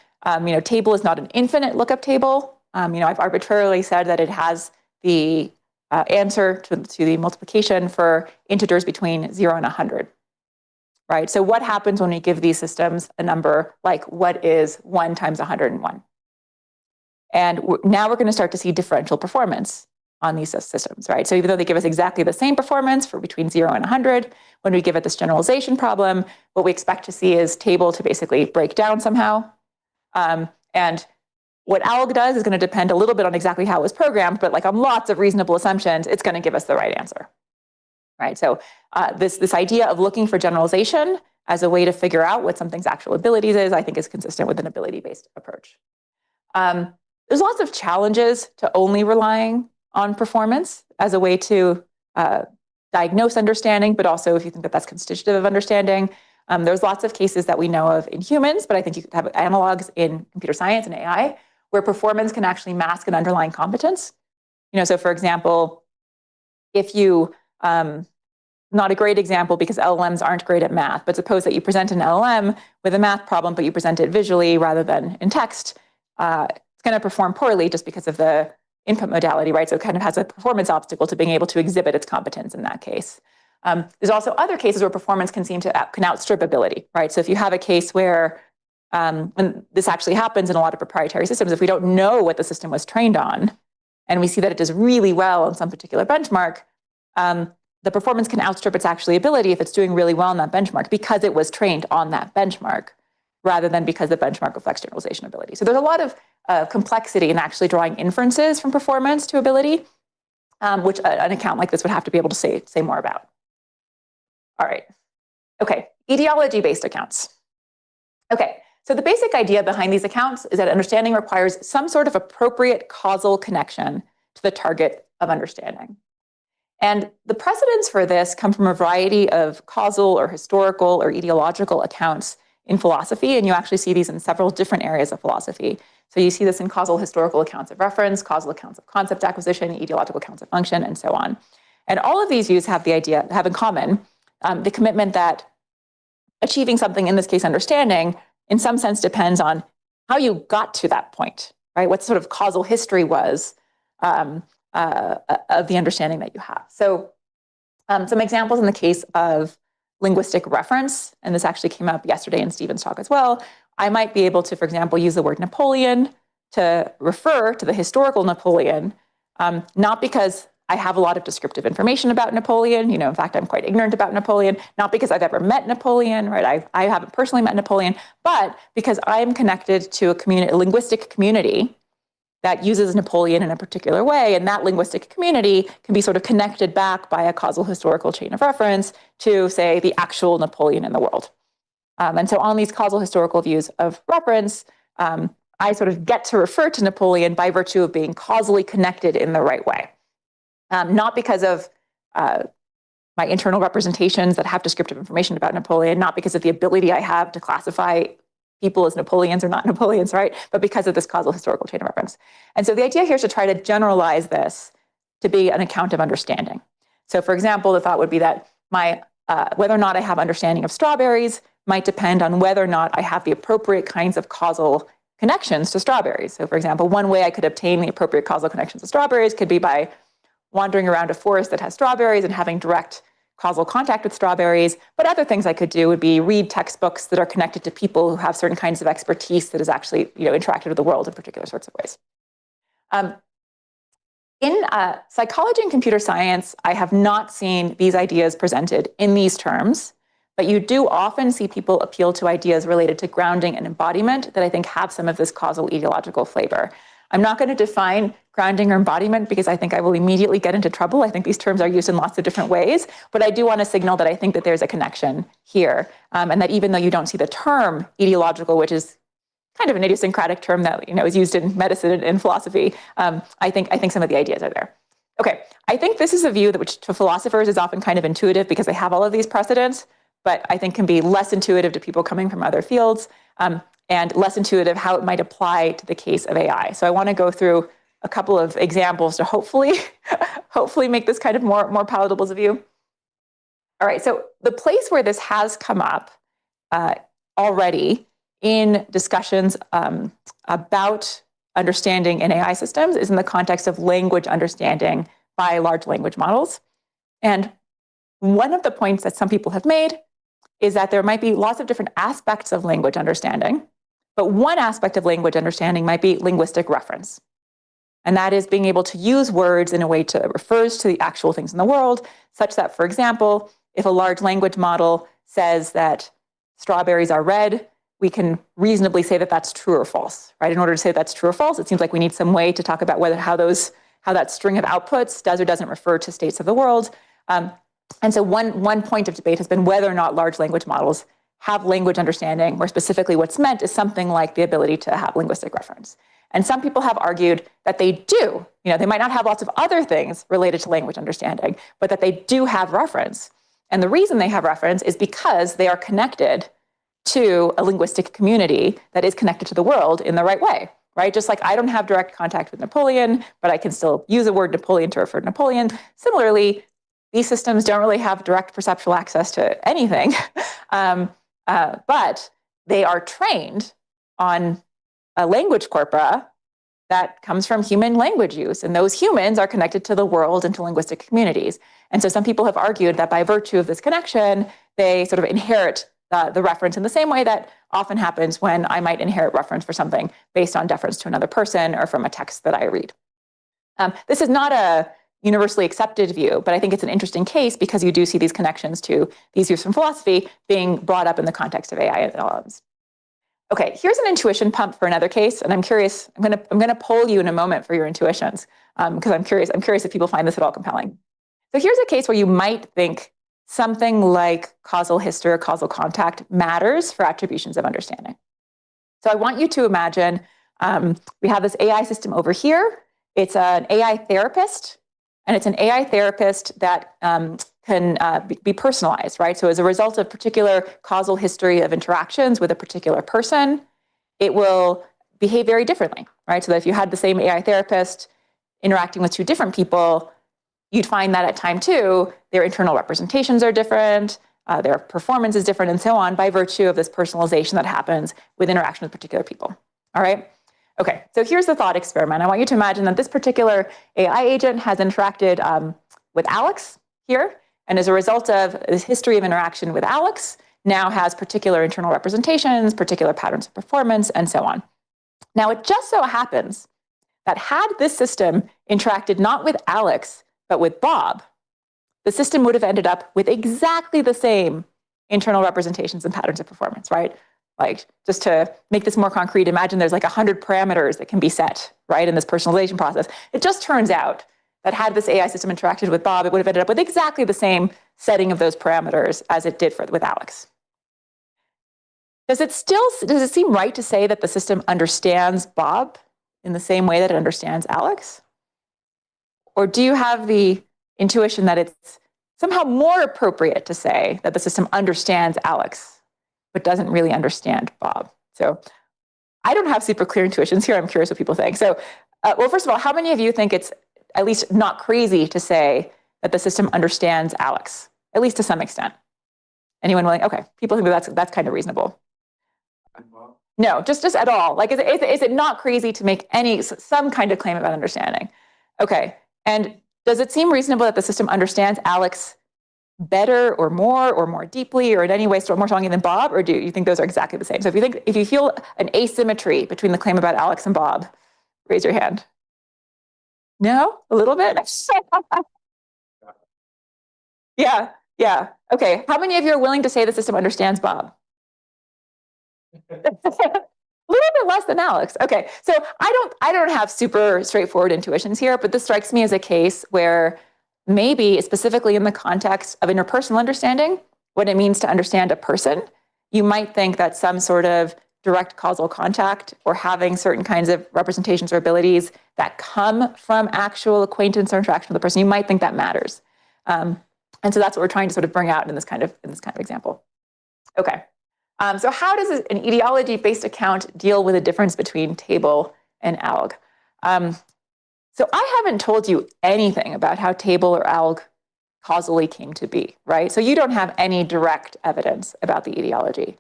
table is not an infinite lookup table. I've arbitrarily said that it has the answer to the multiplication for integers between 0 and 100. Right? So what happens when we give these systems a number like what is 1 times 101? And now we're going to start to see differential performance on these systems, right? So even though they give us exactly the same performance for between 0 and 100, when we give it this generalization problem, what we expect to see is table to basically break down somehow. And what alg does is going to depend a little bit on exactly how it was programmed, but like on lots of reasonable assumptions, it's going to give us the right answer. right? So this idea of looking for generalization as a way to figure out what something's actual abilities is, I think is consistent with an ability-based approach. There's lots of challenges to only relying on performance as a way to diagnose understanding, but also if you think that that's constitutive of understanding. There's lots of cases that we know of in humans, but I think you could have analogs in computer science and AI where performance can actually mask an underlying competence. So for example, if you, not a great example because LLMs aren't great at math, but suppose that you present an LLM with a math problem, but you present it visually rather than in text, it's going to perform poorly just because of the input modality, right? So it kind of has a performance obstacle to being able to exhibit its competence in that case. There's also other cases where performance can outstrip ability, right? So if you have a case where, and this actually happens in a lot of proprietary systems, if we don't know what the system was trained on, and we see that it does really well on some particular benchmark, the performance can outstrip its actual ability if it's doing really well on that benchmark because it was trained on that benchmark, rather than because the benchmark reflects generalization ability. So there's a lot of complexity in actually drawing inferences from performance to ability, which an account like this would have to be able to say more about. All right. Okay, etiology-based accounts. Okay, so the basic idea behind these accounts is that understanding requires some sort of appropriate causal connection to the target of understanding. And the precedents for this come from a variety of causal or historical or etiological accounts in philosophy, and you actually see these in several different areas of philosophy. So you see this in causal historical accounts of reference, causal accounts of concept acquisition, etiological accounts of function, and so on. And all of these views have in common the commitment that achieving something, in this case understanding, in some sense depends on how you got to that point, right? What sort of causal history was of the understanding that you have. So some examples in the case of linguistic reference, and this actually came up yesterday in Stephen's talk as well. I might be able to, for example, use the word Napoleon to refer to the historical Napoleon, not because I have a lot of descriptive information about Napoleon. In fact, I'm quite ignorant about Napoleon, not because I've ever met Napoleon, right? I haven't personally met Napoleon, but because I'm connected to a linguistic community that uses Napoleon in a particular way, and that linguistic community can be sort of connected back by a causal historical chain of reference to, say, the actual Napoleon in the world. And so on these causal historical views of reference, I sort of get to refer to Napoleon by virtue of being causally connected in the right way. Not because of my internal representations that have descriptive information about Napoleon, not because of the ability I have to classify people as Napoleons or not Napoleons, right? But because of this causal historical chain of reference. And so the idea here is to try to generalize this to be an account of understanding. So for example, the thought would be that whether or not I have understanding of strawberries might depend on whether or not I have the appropriate kinds of causal connections to strawberries. So for example, one way I could obtain the appropriate causal connections to strawberries could be by wandering around a forest that has strawberries and having direct causal contact with strawberries. But other things I could do would be read textbooks that are connected to people who have certain kinds of expertise that is actually interacted with the world in particular sorts of ways. In psychology and computer science, I have not seen these ideas presented in these terms, but you do often see people appeal to ideas related to grounding and embodiment that I think have some of this causal etiological flavor. I'm not going to define grounding or embodiment because I think I will immediately get into trouble. I think these terms are used in lots of different ways, but I do want to signal that I think that there's a connection here, and that even though you don't see the term etiological, which is kind of an idiosyncratic term that is used in medicine and in philosophy, I think some of the ideas are there. Okay, I think this is a view that which to philosophers is often kind of intuitive because they have all of these precedents, but I think can be less intuitive to people coming from other fields, and less intuitive how it might apply to the case of AI. So I want to go through a couple of examples to hopefully make this kind of more palatable to you. All right, so the place where this has come up already in discussions about understanding in AI systems is in the context of language understanding by large language models. And one of the points that some people have made is that there might be lots of different aspects of language understanding, but one aspect of language understanding might be linguistic reference. And that is being able to use words in a way that refers to the actual things in the world, such that, for example, if a large language model says that strawberries are red, we can reasonably say that that's true or false, right? In order to say that's true or false, it seems like we need some way to talk about how that string of outputs does or doesn't refer to states of the world. And so one point of debate has been whether or not large language models have language understanding, where specifically what's meant is something like the ability to have linguistic reference. And some people have argued that they do. They might not have lots of other things related to language understanding, but that they do have reference. And the reason they have reference is because they are connected to a linguistic community that is connected to the world in the right way, right? Just like I don't have direct contact with Napoleon, but I can still use the word Napoleon to refer to Napoleon. Similarly, these systems don't really have direct perceptual access to anything, but they are trained on a language corpora that comes from human language use. And those humans are connected to the world and to linguistic communities. And so some people have argued that by virtue of this connection, they sort of inherit the reference in the same way that often happens when I might inherit reference for something based on deference to another person or from a text that I read. This is not a universally accepted view, but I think it's an interesting case because you do see these connections to these views from philosophy being brought up in the context of AI and LLMs. Okay, here's an intuition pump for another case, and I'm curious. I'm gonna poll you in a moment for your intuitions because I'm curious if people find this at all compelling. So here's a case where you might think something like causal history or causal contact matters for attributions of understanding. So I want you to imagine we have this AI system over here. It's an AI therapist, and it's an AI therapist that can be personalized, right? So as a result of particular causal history of interactions with a particular person, it will behave very differently, right? So that if you had the same AI therapist interacting with two different people, you'd find that at time two, their internal representations are different, their performance is different, and so on, by virtue of this personalization that happens with interaction with particular people, all right? Okay, so here's the thought experiment. I want you to imagine that this particular AI agent has interacted with Alex here, and as a result of this history of interaction with Alex, now has particular internal representations, particular patterns of performance, and so on. Now, it just so happens that had this system interacted not with Alex, but with Bob, the system would have ended up with exactly the same internal representations and patterns of performance, right? Like, just to make this more concrete, imagine there's like 100 parameters that can be set, right, in this personalization process. It just turns out that had this AI system interacted with Bob, it would have ended up with exactly the same setting of those parameters as it did with Alex. Does it seem right to say that the system understands Bob in the same way that it understands Alex? Or do you have the intuition that it's somehow more appropriate to say that the system understands Alex, but doesn't really understand Bob? So I don't have super clear intuitions here. I'm curious what people think. So, well, first of all, how many of you think it's at least not crazy to say that the system understands Alex, at least to some extent? Anyone willing? Okay, people think that's kind of reasonable. No, just at all. Like, is it not crazy to make some kind of claim about understanding? Okay, and does it seem reasonable that the system understands Alex better or more deeply or in any way more strongly than Bob, or do you think those are exactly the same? So if you feel an asymmetry between the claim about Alex and Bob, raise your hand. No? A little bit? Yeah. Okay, how many of you are willing to say the system understands Bob? A little bit less than Alex. Okay, so I don't have super straightforward intuitions here, but this strikes me as a case where maybe specifically in the context of interpersonal understanding, what it means to understand a person, you might think that some sort of direct causal contact or having certain kinds of representations or abilities that come from actual acquaintance or interaction with the person, you might think that matters. And so that's what we're trying to sort of bring out in this kind of example. Okay. So how does an etiology-based account deal with the difference between table and alg? So I haven't told you anything about how table or alg causally came to be, right? So you don't have any direct evidence about the etiology.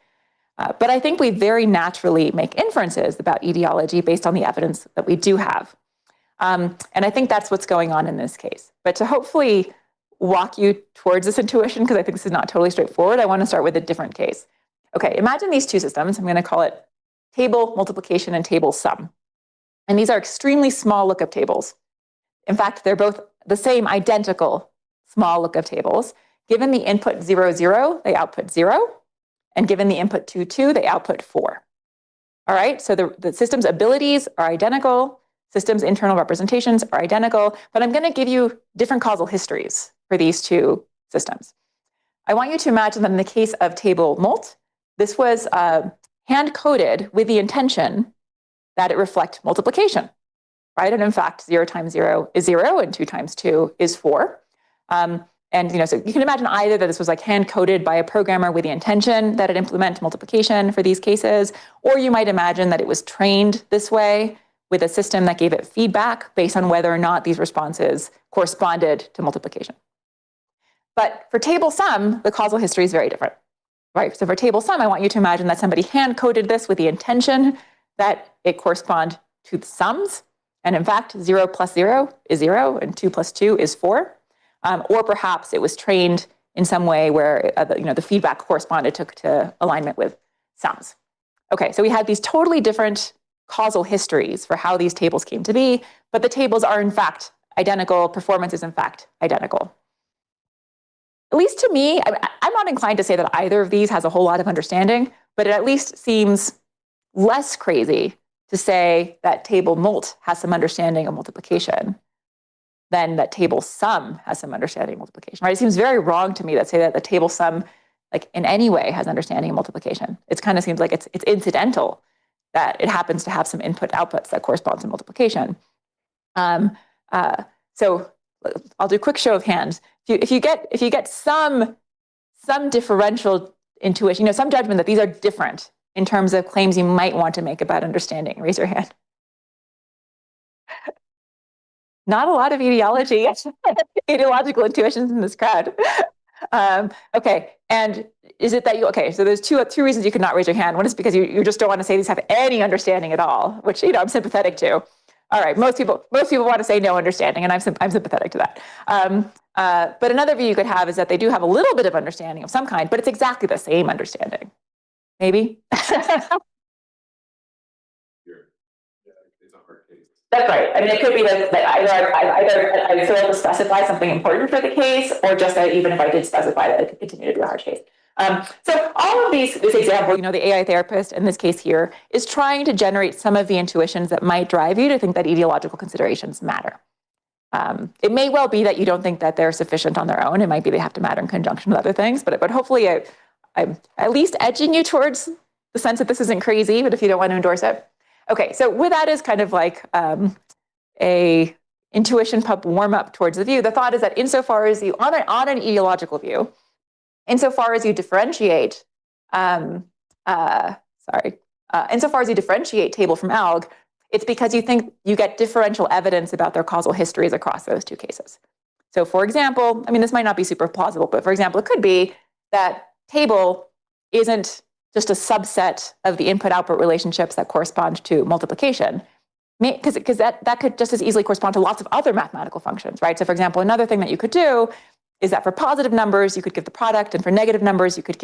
But I think we very naturally make inferences about etiology based on the evidence that we do have. And I think that's what's going on in this case. But to hopefully walk you towards this intuition, because I think this is not totally straightforward, I want to start with a different case. Okay, imagine these two systems. I'm going to call it table multiplication and table sum. And these are extremely small lookup tables. In fact, they're both the same identical small lookup tables. Given the input 0, 0, they output 0. And given the input 2, 2, they output 4. All right, so the system's abilities are identical. System's internal representations are identical. But I'm going to give you different causal histories for these two systems. I want you to imagine that in the case of table mult, this was hand-coded with the intention that it reflect multiplication, right? And in fact, 0 times 0 is 0, and 2 times 2 is 4. And so you can imagine either that this was like hand-coded by a programmer with the intention that it implement multiplication for these cases, or you might imagine that it was trained this way with a system that gave it feedback based on whether or not these responses corresponded to multiplication. But for table sum, the causal history is very different, right? So for table sum, I want you to imagine that somebody hand-coded this with the intention that it correspond to the sums. And in fact, 0 plus 0 is 0, and 2 plus 2 is 4. Or perhaps it was trained in some way where the feedback corresponded to alignment with sums. Okay, so we had these totally different causal histories for how these tables came to be, but the tables are in fact identical, performance is in fact identical. At least to me, I'm not inclined to say that either of these has a whole lot of understanding, but it at least seems less crazy to say that table mult has some understanding of multiplication than that table sum has some understanding of multiplication, right? It seems very wrong to me that say that the table sum, like in any way, has understanding of multiplication. It kind of seems like it's incidental that it happens to have some input-outputs that correspond to multiplication. So I'll do a quick show of hands. If you get some differential intuition, some judgment that these are different in terms of claims you might want to make about understanding, raise your hand. Not a lot of ideological intuitions in this crowd. Okay, and is it that so there's two reasons you could not raise your hand. One is because you just don't want to say these have any understanding at all, which I'm sympathetic to. All right, most people want to say no understanding, and I'm sympathetic to that. But another view you could have is that they do have a little bit of understanding of some kind, but it's exactly the same understanding. Maybe? That's right. I mean, it could be that either I failed to specify something important for the case, or just that even if I did specify that, it could continue to be a hard case. So all of this example, the AI therapist in this case here is trying to generate some of the intuitions that might drive you to think that ideological considerations matter. It may well be that you don't think that they're sufficient on their own. It might be they have to matter in conjunction with other things, but hopefully I'm at least edging you towards the sense that this isn't crazy, but if you don't want to endorse it. Okay, so with that as kind of like a intuition pub warm up towards the view, the thought is that insofar as you, on an ideological view, insofar as you differentiate, insofar as you differentiate table from alg, it's because you think you get differential evidence about their causal histories across those two cases. So for example, this might not be super plausible, but for example, it could be that table isn't just a subset of the input-output relationships that correspond to multiplication, because that could just as easily correspond to lots of other mathematical functions, right? So for example, another thing that you could do is that for positive numbers, you could give the product, and for negative numbers, you could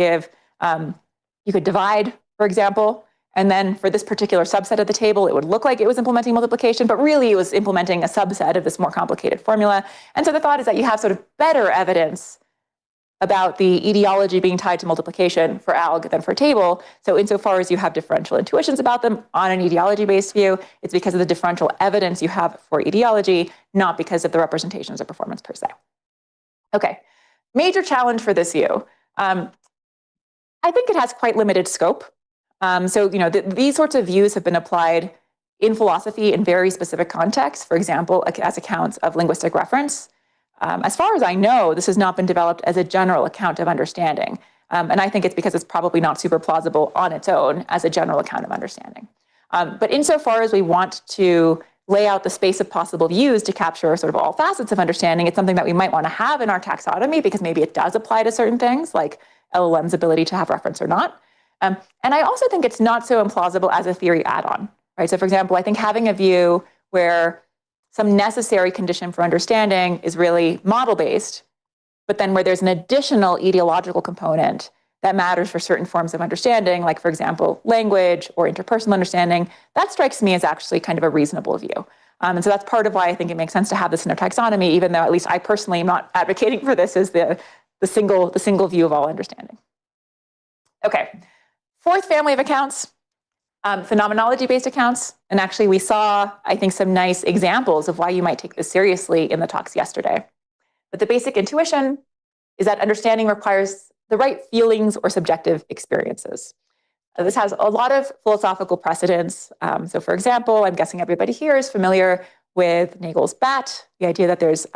divide, for example, and then for this particular subset of the table, it would look like it was implementing multiplication, but really it was implementing a subset of this more complicated formula. And so the thought is that you have sort of better evidence about the etiology being tied to multiplication for alg than for table. So insofar as you have differential intuitions about them on an etiology-based view, it's because of the differential evidence you have for etiology, not because of the representations of performance per se. Okay, major challenge for this view. I think it has quite limited scope. These sorts of views have been applied in philosophy in very specific contexts, for example, as accounts of linguistic reference. As far as I know, this has not been developed as a general account of understanding. And I think it's because it's probably not super plausible on its own as a general account of understanding. But insofar as we want to lay out the space of possible views to capture sort of all facets of understanding, it's something that we might want to have in our taxonomy because maybe it does apply to certain things like LLM's ability to have reference or not. And I also think it's not so implausible as a theory add-on, right? So for example, I think having a view where some necessary condition for understanding is really model-based, but then where there's an additional ideological component that matters for certain forms of understanding, like, for example, language or interpersonal understanding, that strikes me as actually kind of a reasonable view. And so that's part of why I think it makes sense to have this in our taxonomy, even though at least I personally am not advocating for this as the single view of all understanding. Okay, fourth family of accounts, phenomenology-based accounts. And actually we saw, I think, some nice examples of why you might take this seriously in the talks yesterday. But the basic intuition is that understanding requires the right feelings or subjective experiences. This has a lot of philosophical precedents. So for example, I'm guessing everybody here is familiar with Nagel's bat, the idea that there's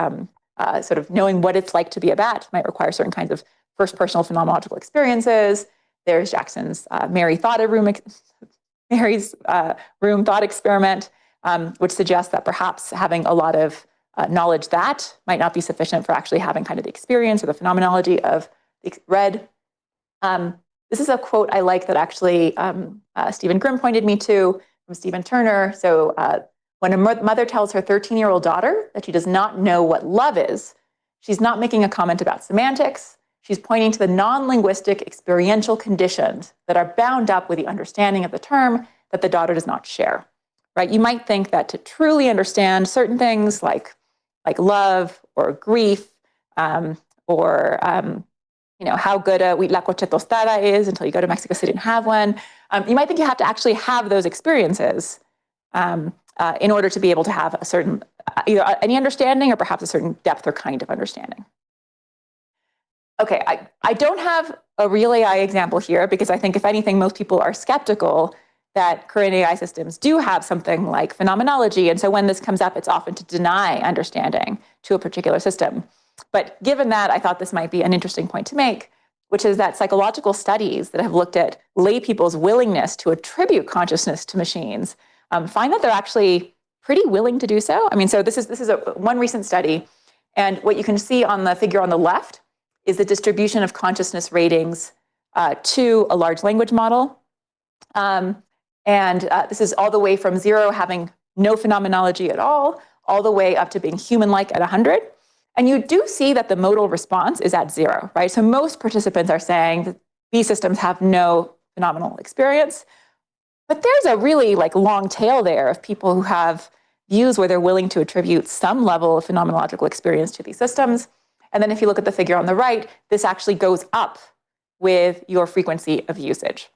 sort of knowing what it's like to be a bat might require certain kinds of first personal phenomenological experiences. There's Jackson's Mary's room thought experiment, which suggests that perhaps having a lot of knowledge that might not be sufficient for actually having kind of the experience or the phenomenology of the red. This is a quote I like that actually Stephen Grimm pointed me to from Stephen Turner. So when a mother tells her 13-year-old daughter that she does not know what love is, she's not making a comment about semantics. She's pointing to the non-linguistic experiential conditions that are bound up with the understanding of the term that the daughter does not share. Right? You might think that to truly understand certain things like love or grief or how good a huitlacoche tostada is until you go to Mexico City and have one. You might think you have to actually have those experiences in order to be able to have a certain, either any understanding or perhaps a certain depth or kind of understanding. Okay, I don't have a real AI example here because I think if anything, most people are skeptical that current AI systems do have something like phenomenology. And so when this comes up, it's often to deny understanding to a particular system. But given that, I thought this might be an interesting point to make, which is that psychological studies that have looked at lay people's willingness to attribute consciousness to machines find that they're actually pretty willing to do so. I mean, so this is one recent study. And what you can see on the figure on the left is the distribution of consciousness ratings to a large language model. This is all the way from 0, having no phenomenology at all the way up to being human-like at 100. And you do see that the modal response is at 0, right? So most participants are saying that these systems have no phenomenal experience. But there's a really long tail there of people who have views where they're willing to attribute some level of phenomenological experience to these systems. And then if you look at the figure on the right, this actually goes up with your frequency of usage.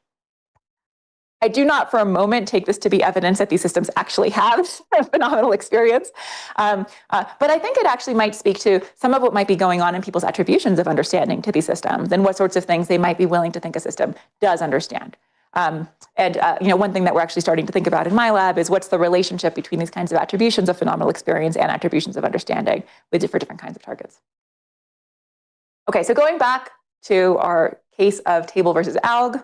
I do not for a moment take this to be evidence that these systems actually have a phenomenal experience. But I think it actually might speak to some of what might be going on in people's attributions of understanding to these systems and what sorts of things they might be willing to think a system does understand. One thing that we're actually starting to think about in my lab is what's the relationship between these kinds of attributions of phenomenal experience and attributions of understanding for different kinds of targets. Okay, so going back to our case of table versus alg,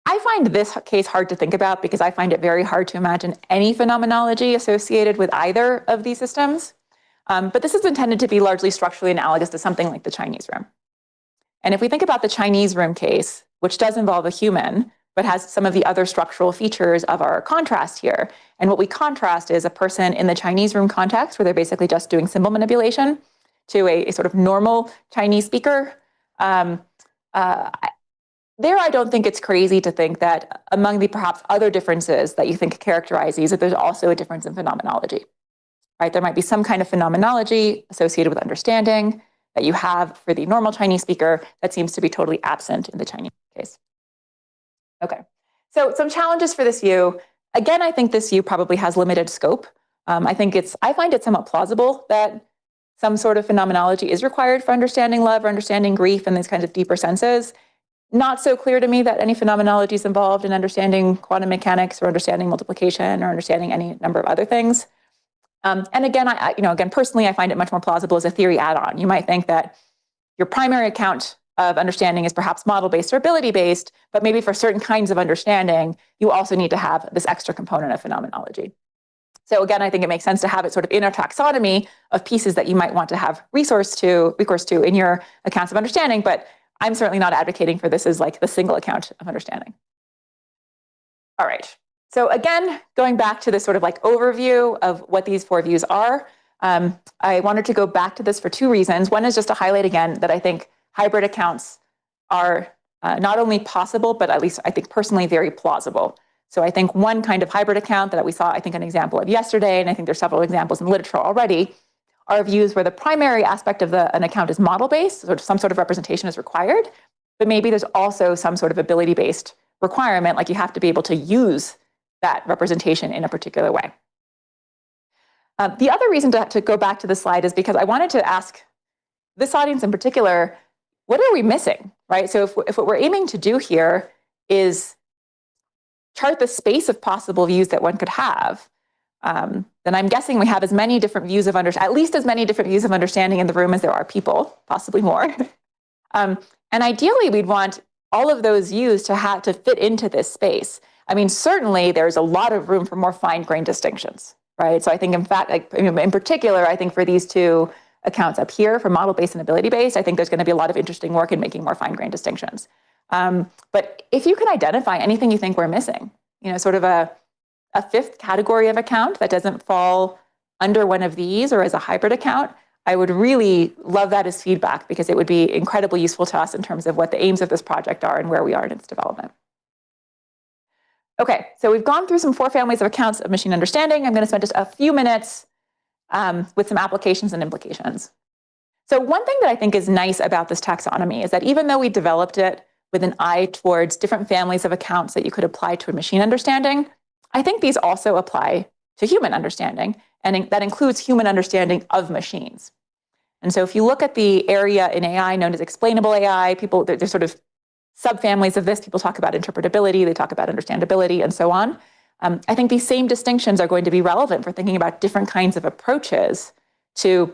I find this case hard to think about because I find it very hard to imagine any phenomenology associated with either of these systems. But this is intended to be largely structurally analogous to something like the Chinese room. And if we think about the Chinese room case, which does involve a human, but has some of the other structural features of our contrast here. And what we contrast is a person in the Chinese room context, where they're basically just doing symbol manipulation, to a sort of normal Chinese speaker. There, I don't think it's crazy to think that among the perhaps other differences that you think characterize these, that there's also a difference in phenomenology, right? There might be some kind of phenomenology associated with understanding that you have for the normal Chinese speaker that seems to be totally absent in the Chinese case. Okay, so some challenges for this view. Again, I think this view probably has limited scope. I find it somewhat plausible that some sort of phenomenology is required for understanding love or understanding grief and these kinds of deeper senses. Not so clear to me that any phenomenology is involved in understanding quantum mechanics or understanding multiplication or understanding any number of other things. And again, again, personally, I find it much more plausible as a theory add-on. You might think that your primary account of understanding is perhaps model-based or ability-based, but maybe for certain kinds of understanding, you also need to have this extra component of phenomenology. So again, I think it makes sense to have it sort of in a taxonomy of pieces that you might want to have recourse to in your accounts of understanding, but I'm certainly not advocating for this as the single account of understanding. All right. So again, going back to this sort of overview of what these 4 views are, I wanted to go back to this for 2 reasons. One is just to highlight again that I think hybrid accounts are not only possible, but at least I think personally very plausible. So I think one kind of hybrid account that we saw, I think an example of yesterday, and I think there's several examples in literature already, are views where the primary aspect of an account is model-based, so some sort of representation is required, but maybe there's also some sort of ability-based requirement, like you have to be able to use that representation in a particular way. The other reason to go back to the slide is because I wanted to ask this audience in particular, what are we missing, right? So if what we're aiming to do here is chart the space of possible views that one could have, then I'm guessing we have as many different views of at least as many different views of understanding in the room as there are people, possibly more. And ideally, we'd want all of those views to fit into this space. I mean, certainly there's a lot of room for more fine-grained distinctions, right? So I think, in fact, in particular, I think for these two accounts up here, for model-based and ability-based, I think there's going to be a lot of interesting work in making more fine-grained distinctions. But if you can identify anything you think we're missing, sort of a fifth category of account that doesn't fall under one of these or as a hybrid account, I would really love that as feedback, because it would be incredibly useful to us in terms of what the aims of this project are and where we are in its development. Okay, so we've gone through some 4 families of accounts of machine understanding. I'm going to spend just a few minutes with some applications and implications. So one thing that I think is nice about this taxonomy is that even though we developed it with an eye towards different families of accounts that you could apply to a machine understanding, I think these also apply to human understanding, and that includes human understanding of machines. And so if you look at the area in AI known as explainable AI, there's sort of subfamilies of this. People talk about interpretability, they talk about understandability, and so on. I think these same distinctions are going to be relevant for thinking about different kinds of approaches to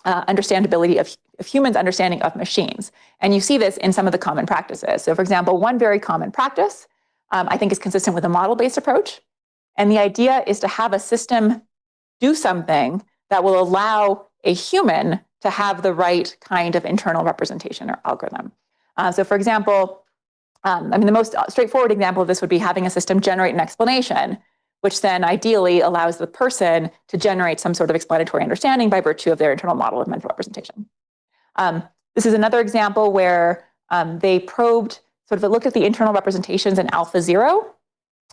understandability of humans' understanding of machines. And you see this in some of the common practices. So for example, one very common practice, I think, is consistent with a model-based approach. And the idea is to have a system do something that will allow a human to have the right kind of internal representation or algorithm. So for example, the most straightforward example of this would be having a system generate an explanation, which then ideally allows the person to generate some sort of explanatory understanding by virtue of their internal model of mental representation. This is another example where they looked at the internal representations in AlphaZero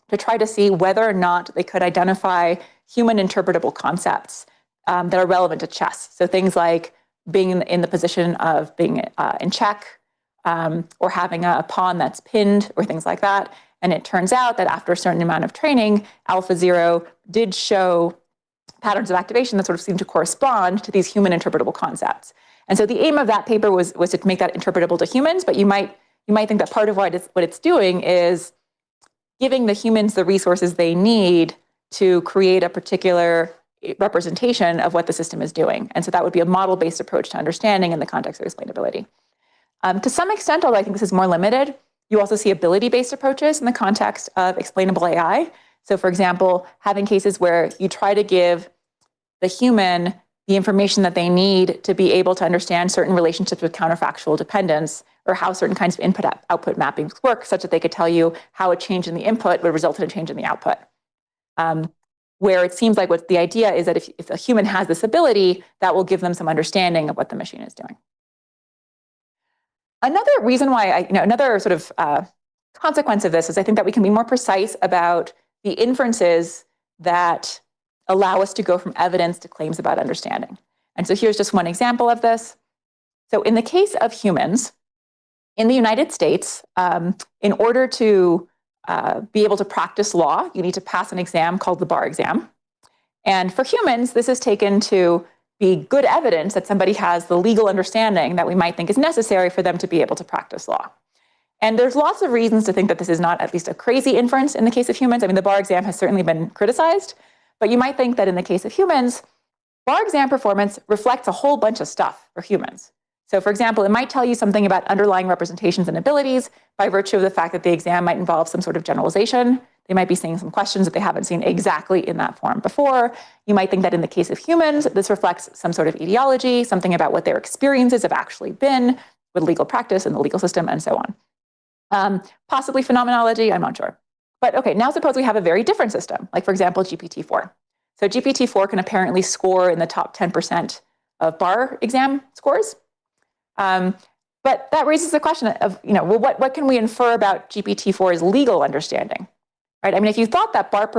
to try to see whether or not they could identify human interpretable concepts that are relevant to chess. So things like being in the position of being in check, or having a pawn that's pinned, or things like that. And it turns out that after a certain amount of training, AlphaZero did show patterns of activation that sort of seemed to correspond to these human interpretable concepts. And so the aim of that paper was to make that interpretable to humans, but you might think that part of what it's doing is giving the humans the resources they need to create a particular representation of what the system is doing. And so that would be a model-based approach to understanding in the context of explainability. To some extent, although I think this is more limited, you also see ability-based approaches in the context of explainable AI. So for example, having cases where you try to give the human the information that they need to be able to understand certain relationships with counterfactual dependence, or how certain kinds of input-output mappings work, such that they could tell you how a change in the input would result in a change in the output. Where it seems like what the idea is that if a human has this ability, that will give them some understanding of what the machine is doing. Another reason why another sort of consequence of this is I think that we can be more precise about the inferences that allow us to go from evidence to claims about understanding. And so here's just one example of this. So in the case of humans, in the United States, in order to be able to practice law, you need to pass an exam called the bar exam. And for humans, this is taken to be good evidence that somebody has the legal understanding that we might think is necessary for them to be able to practice law. And there's lots of reasons to think that this is not at least a crazy inference in the case of humans. I mean, the bar exam has certainly been criticized, but you might think that in the case of humans, bar exam performance reflects a whole bunch of stuff for humans. So for example, it might tell you something about underlying representations and abilities by virtue of the fact that the exam might involve some sort of generalization. They might be seeing some questions that they haven't seen exactly in that form before. You might think that in the case of humans, this reflects some sort of ideology, something about what their experiences have actually been with legal practice and the legal system and so on. Possibly phenomenology, I'm not sure. But okay, now suppose we have a very different system, like for example, GPT-4. So GPT-4 can apparently score in the top 10% of bar exam scores. But that raises the question of, well, what can we infer about GPT-4's legal understanding, right? I mean, if you thought that bar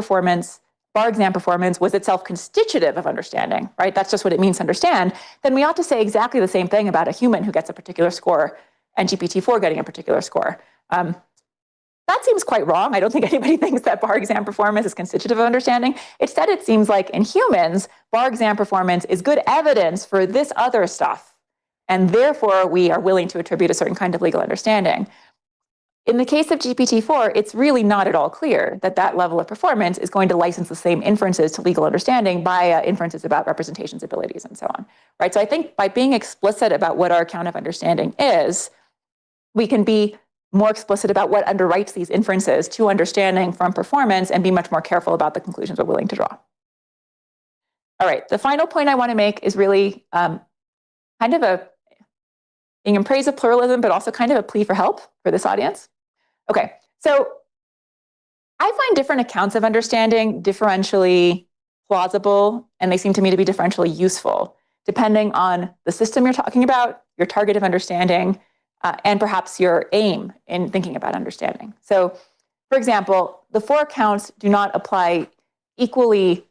exam performance was itself constitutive of understanding, right? That's just what it means to understand. Then we ought to say exactly the same thing about a human who gets a particular score and GPT-4 getting a particular score. That seems quite wrong. I don't think anybody thinks that bar exam performance is constitutive of understanding. Instead, it seems like in humans, bar exam performance is good evidence for this other stuff and therefore we are willing to attribute a certain kind of legal understanding. In the case of GPT-4, it's really not at all clear that that level of performance is going to license the same inferences to legal understanding via inferences about representations, abilities, and so on, right? So I think by being explicit about what our account of understanding is, we can be more explicit about what underwrites these inferences to understanding from performance and be much more careful about the conclusions we're willing to draw. All right, the final point I want to make is really kind of being in praise of pluralism, but also kind of a plea for help for this audience. Okay, so I find different accounts of understanding differentially plausible, and they seem to me to be differentially useful, depending on the system you're talking about, your target of understanding, and perhaps your aim in thinking about understanding. So, for example, the 4 accounts do not apply equally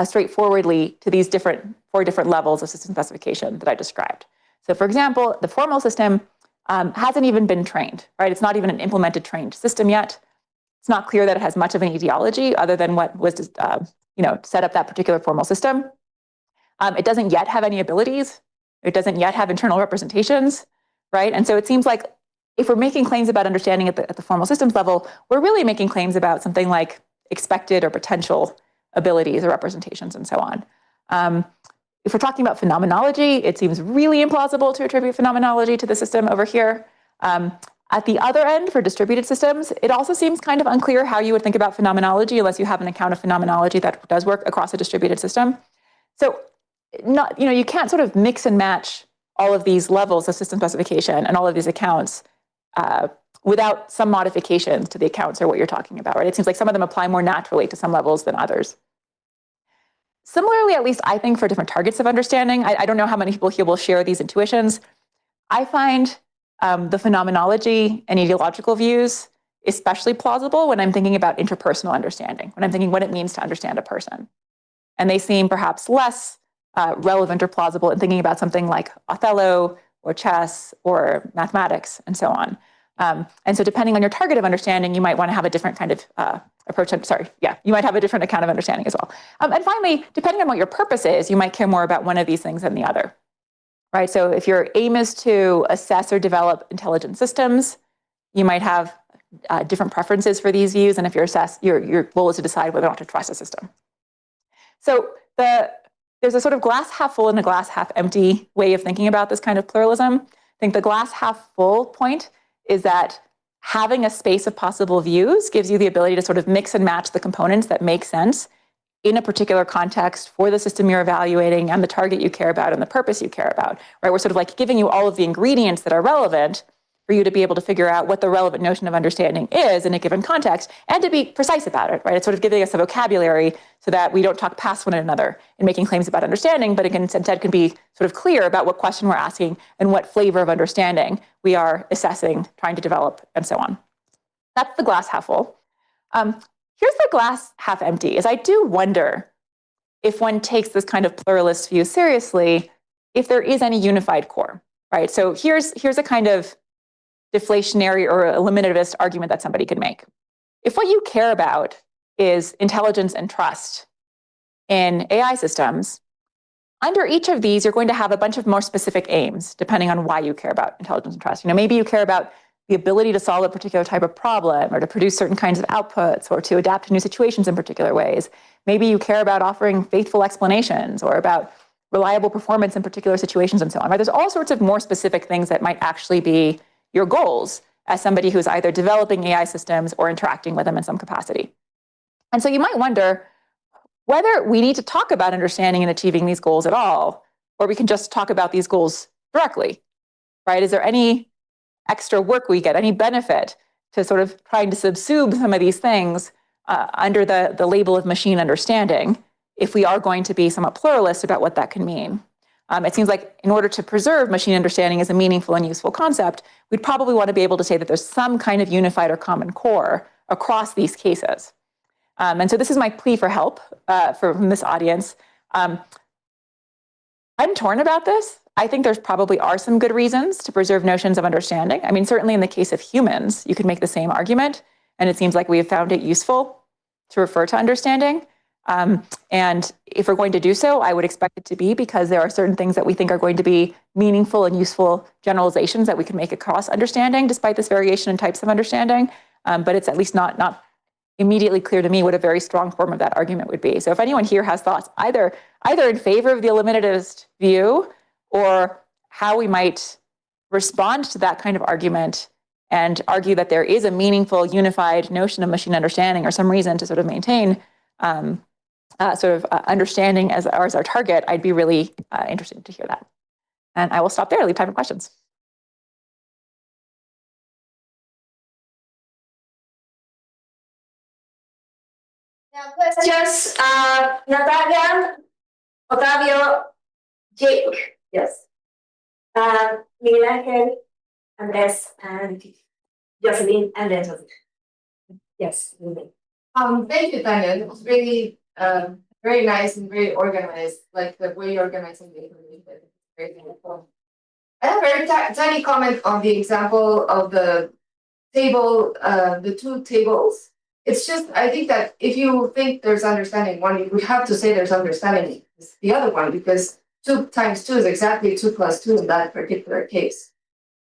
straightforwardly to these 4 different levels of system specification that I described. So, for example, the formal system hasn't even been trained, right? It's not even an implemented trained system yet. It's not clear that it has much of an etiology other than what was, set up that particular formal system. It doesn't yet have any abilities. It doesn't yet have internal representations, right? And so it seems like if we're making claims about understanding at the formal systems level, we're really making claims about something like expected or potential abilities or representations and so on. If we're talking about phenomenology, it seems really implausible to attribute phenomenology to the system over here. At the other end, for distributed systems, it also seems kind of unclear how you would think about phenomenology unless you have an account of phenomenology that does work across a distributed system. So you can't sort of mix and match all of these levels of system specification and all of these accounts without some modifications to the accounts or what you're talking about, right? It seems like some of them apply more naturally to some levels than others. Similarly, at least I think for different targets of understanding, I don't know how many people here will share these intuitions. I find the phenomenology and ideological views especially plausible when I'm thinking about interpersonal understanding, when I'm thinking what it means to understand a person. And they seem perhaps less relevant or plausible in thinking about something like Othello or chess or mathematics and so on. And so depending on your target of understanding, you might want to have a different kind of approach. You might have a different account of understanding as well. And finally, depending on what your purpose is, you might care more about one of these things than the other, right? So if your aim is to assess or develop intelligent systems, you might have different preferences for these views. And if your goal is to decide whether or not to trust a system. So there's a sort of glass half full and a glass half empty way of thinking about this kind of pluralism. I think the glass half full point is that having a space of possible views gives you the ability to sort of mix and match the components that make sense in a particular context for the system you're evaluating and the target you care about and the purpose you care about, right? We're sort of like giving you all of the ingredients that are relevant for you to be able to figure out what the relevant notion of understanding is in a given context and to be precise about it, right? It's sort of giving us a vocabulary so that we don't talk past one another in making claims about understanding, but it can instead can be sort of clear about what question we're asking and what flavor of understanding we are assessing, trying to develop, and so on. That's the glass half full. Here's the glass half empty, is I do wonder if one takes this kind of pluralist view seriously, if there is any unified core, right? So here's a kind of deflationary or eliminativist argument that somebody could make. If what you care about is intelligence and trust in AI systems, under each of these, you're going to have a bunch of more specific aims, depending on why you care about intelligence and trust. Maybe you care about the ability to solve a particular type of problem or to produce certain kinds of outputs or to adapt to new situations in particular ways. Maybe you care about offering faithful explanations or about reliable performance in particular situations and so on, right? There's all sorts of more specific things that might actually be your goals as somebody who's either developing AI systems or interacting with them in some capacity. And so you might wonder whether we need to talk about understanding and achieving these goals at all, or we can just talk about these goals directly, right? Is there any extra work we get, any benefit to sort of trying to subsume some of these things under the label of machine understanding if we are going to be somewhat pluralist about what that can mean? It seems like in order to preserve machine understanding as a meaningful and useful concept, we'd probably want to be able to say that there's some kind of unified or common core across these cases. And so this is my plea for help from this audience. I'm torn about this. I think there's probably are some good reasons to preserve notions of understanding. I mean, certainly in the case of humans, you could make the same argument, and it seems like we have found it useful to refer to understanding. And if we're going to do so, I would expect it to be because there are certain things that we think are going to be meaningful and useful generalizations that we can make across understanding, despite this variation in types of understanding. But it's at least not immediately clear to me what a very strong form of that argument would be. So if anyone here has thoughts either in favor of the eliminativist view or how we might respond to that kind of argument and argue that there is a meaningful, unified notion of machine understanding or some reason to sort of maintain understanding as our target, I'd be really interested to hear that. And I will stop there, leave time for questions. Now questions, Natalia, Otavio, Jake, yes. Miguel Angel, Andres, and Jocelyn, and then Jocelyn. Yes. Thank you, Tania. It was really very nice and very organized, like the way you're organizing the information. Very helpful. I have a very tiny comment on the example of the table, the two tables. It's just, I think that if you think there's understanding one, you would have to say there's understanding the other one, because 2 times 2 is exactly 2 plus 2 in that particular case.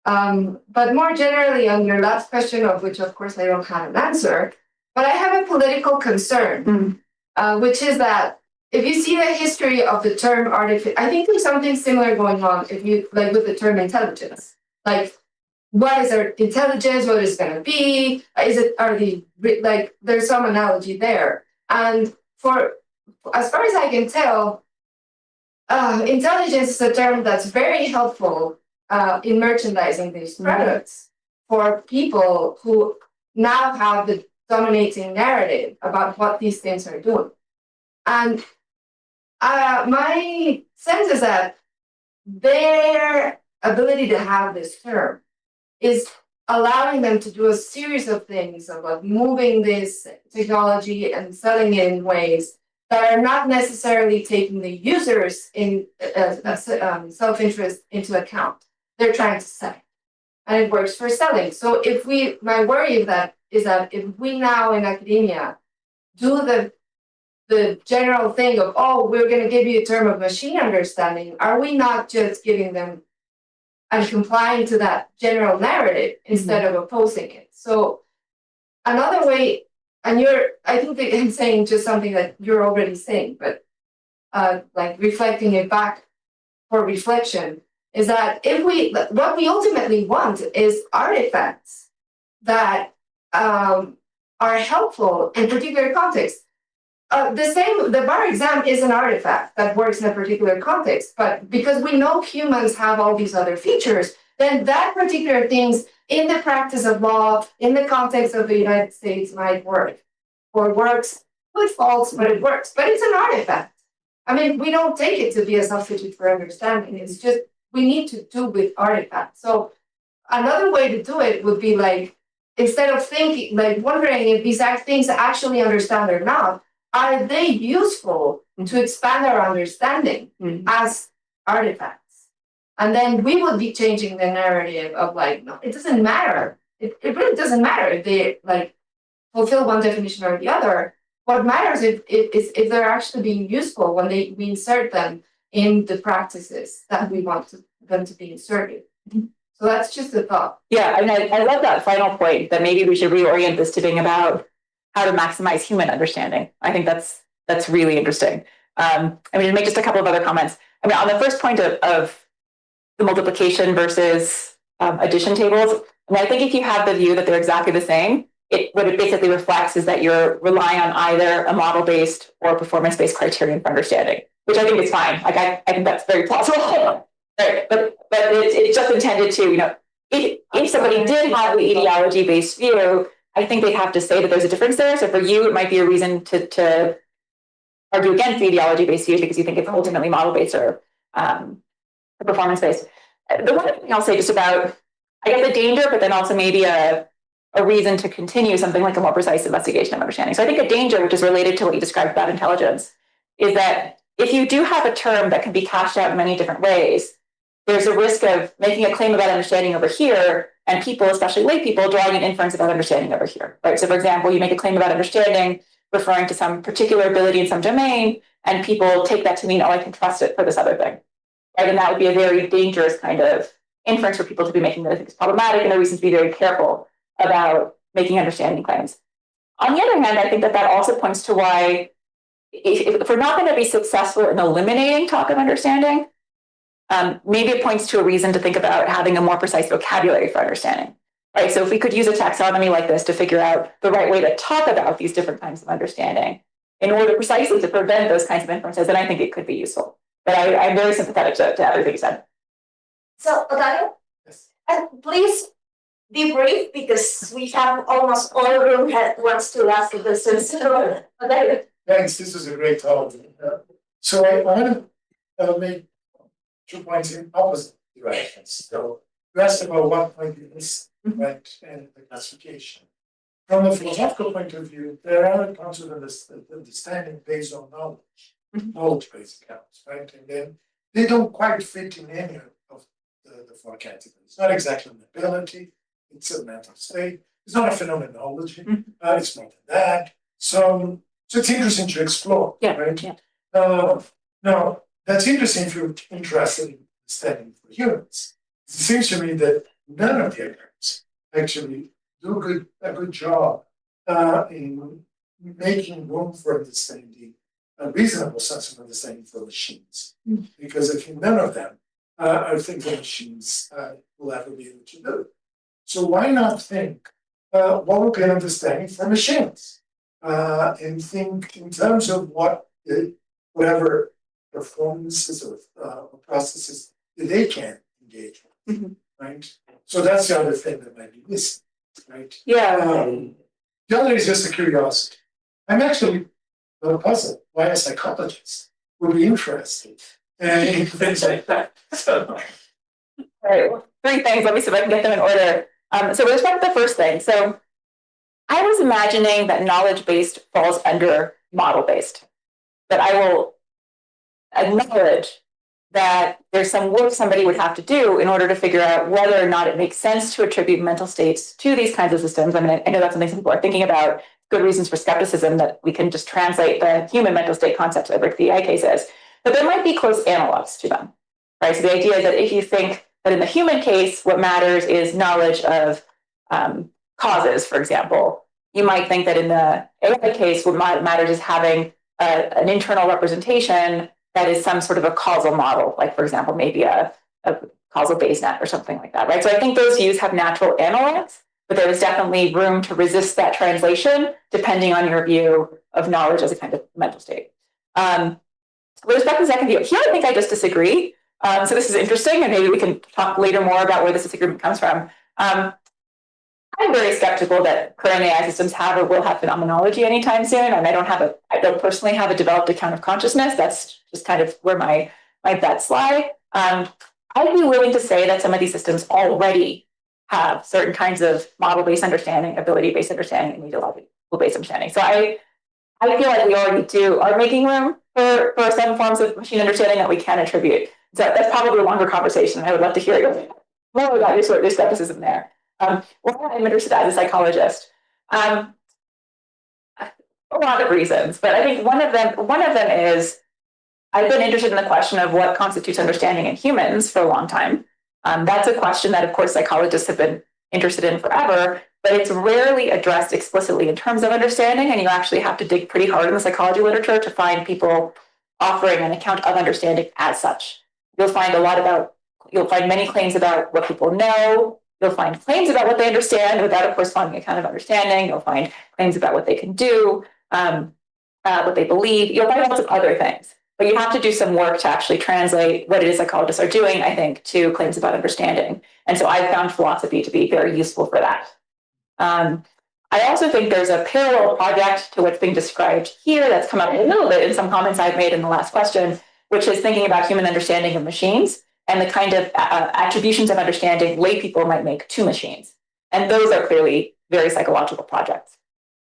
But more generally on your last question, of which of course I don't have an answer, but I have a political concern, which is that if you see the history of the term artificial, I think there's something similar going on if you like with the term intelligence. Like, what is our intelligence? What is it going to be? There's some analogy there. And for as far as I can tell, intelligence is a term that's very helpful in merchandising these products for people who now have the dominating narrative about what these things are doing. And my sense is that their ability to have this term is allowing them to do a series of things about moving this technology and selling it in ways that are not necessarily taking the users in self-interest into account. They're trying to sell, and it works for selling. So my worry is that if we now in academia do the general thing of, oh, we're going to give you a term of machine understanding, are we not just giving them and complying to that general narrative instead of opposing it? So another way, and I think that I'm saying just something that you're already saying, but like reflecting it back for reflection, is that what we ultimately want is artifacts that are helpful in particular contexts. The bar exam is an artifact that works in a particular context, but because we know humans have all these other features, then that particular things in the practice of law, in the context of the United States might work, or works with faults, but it works. But it's an artifact. I mean, we don't take it to be a substitute for understanding. It's just, we need to do with artifacts. So another way to do it would be like, instead of thinking, like wondering if these things actually understand or not, are they useful to expand our understanding as artifacts? And then we would be changing the narrative of like, no, it doesn't matter. It really doesn't matter if they like fulfill one definition or the other. What matters is if they're actually being useful when we insert them in the practices that we want them to be inserted. So that's just a thought. Yeah, I mean, I love that final point that maybe we should reorient this to being about how to maximize human understanding. I think that's really interesting. I mean, to make just a couple of other comments. I mean, on the first point of the multiplication versus addition tables, I mean, I think if you have the view that they're exactly the same, what it basically reflects is that you're relying on either a model-based or performance-based criterion for understanding, which I think is fine. Like I think that's very plausible. But it's just intended to, if somebody did have the ideology-based view, I think they'd have to say that there's a difference there. So for you, it might be a reason to argue against the ideology-based view because you think it's ultimately model-based or performance-based. The one thing I'll say just about, I guess, the danger, but then also maybe a reason to continue something like a more precise investigation of understanding. So I think a danger, which is related to what you described about intelligence, is that if you do have a term that can be cashed out in many different ways, there's a risk of making a claim about understanding over here and people, especially lay people, drawing an inference about understanding over here, right? So for example, you make a claim about understanding referring to some particular ability in some domain, and people take that to mean, oh, I can trust it for this other thing, right? And that would be a very dangerous kind of inference for people to be making that I think is problematic, and a reason to be very careful about making understanding claims. On the other hand, I think that that also points to why, if we're not going to be successful in eliminating talk of understanding, maybe it points to a reason to think about having a more precise vocabulary for understanding, right? So if we could use a taxonomy like this to figure out the right way to talk about these different kinds of understanding in order precisely to prevent those kinds of inferences, then I think it could be useful. But I'm very sympathetic to everything you said. So, Odayo? Yes. And please be brief because we have almost all room that wants to ask this. So, Odayo. Thanks, this was a great talk. So I want to make 2 points in opposite directions. So you asked about what point you miss, right, and the classification. From a philosophical point of view, there are concepts of understanding based on knowledge, knowledge-based accounts, right? And then they don't quite fit in any of the 4 categories. It's not exactly an ability, it's a mental state, it's not a phenomenology, it's not that. So it's interesting to explore, right? Yeah. Now, that's interesting if you're interested in studying for humans. It seems to me that none of the accounts actually do a good job in making room for understanding, a reasonable sense of understanding for machines. Because I think none of them are things that machines will ever be able to do. So why not think what would be an understanding for machines? And think in terms of whatever performances or processes that they can engage with, right? So that's the other thing that might be missing, right? Yeah. The other is just a curiosity. I'm actually puzzled why a psychologist would be interested in things like that. So. All right, well, 3 things. Let me see if I can get them in order. So with respect to the first thing, so I was imagining that knowledge-based falls under model-based, but I will acknowledge that there's some work somebody would have to do in order to figure out whether or not it makes sense to attribute mental states to these kinds of systems. I mean, I know that's something some people are thinking about, good reasons for skepticism that we can just translate the human mental state concepts like the AI cases, but there might be close analogs to them, right? So the idea is that if you think that in the human case, what matters is knowledge of causes, for example, you might think that in the AI case, what matters is having an internal representation that is some sort of a causal model, like, for example, maybe a causal Bayes net or something like that, right? So I think those views have natural analogs, but there is definitely room to resist that translation depending on your view of knowledge as a kind of mental state. With respect to the second view, here I think I just disagree. So this is interesting, and maybe we can talk later more about where this disagreement comes from. I'm very skeptical that current AI systems have or will have phenomenology anytime soon, and I don't personally have a developed account of consciousness. That's just kind of where my bets lie. I'd be willing to say that some of these systems already have certain kinds of model-based understanding, ability-based understanding, and ideological-based understanding. So I feel like we already are making room for some forms of machine understanding that we can attribute. So that's probably a longer conversation. I would love to hear more about your skepticism there. Well, I'm interested as a psychologist. A lot of reasons, but I think one of them is I've been interested in the question of what constitutes understanding in humans for a long time. That's a question that, of course, psychologists have been interested in forever, but it's rarely addressed explicitly in terms of understanding, and you actually have to dig pretty hard in the psychology literature to find people offering an account of understanding as such. You'll find many claims about what people know. You'll find claims about what they understand without a corresponding account of understanding. You'll find claims about what they can do, what they believe. You'll find lots of other things. But you have to do some work to actually translate what it is psychologists are doing, I think, to claims about understanding. And so I've found philosophy to be very useful for that. I also think there's a parallel project to what's being described here that's come up a little bit in some comments I've made in the last question, which is thinking about human understanding of machines and the kind of attributions of understanding lay people might make to machines. And those are clearly very psychological projects.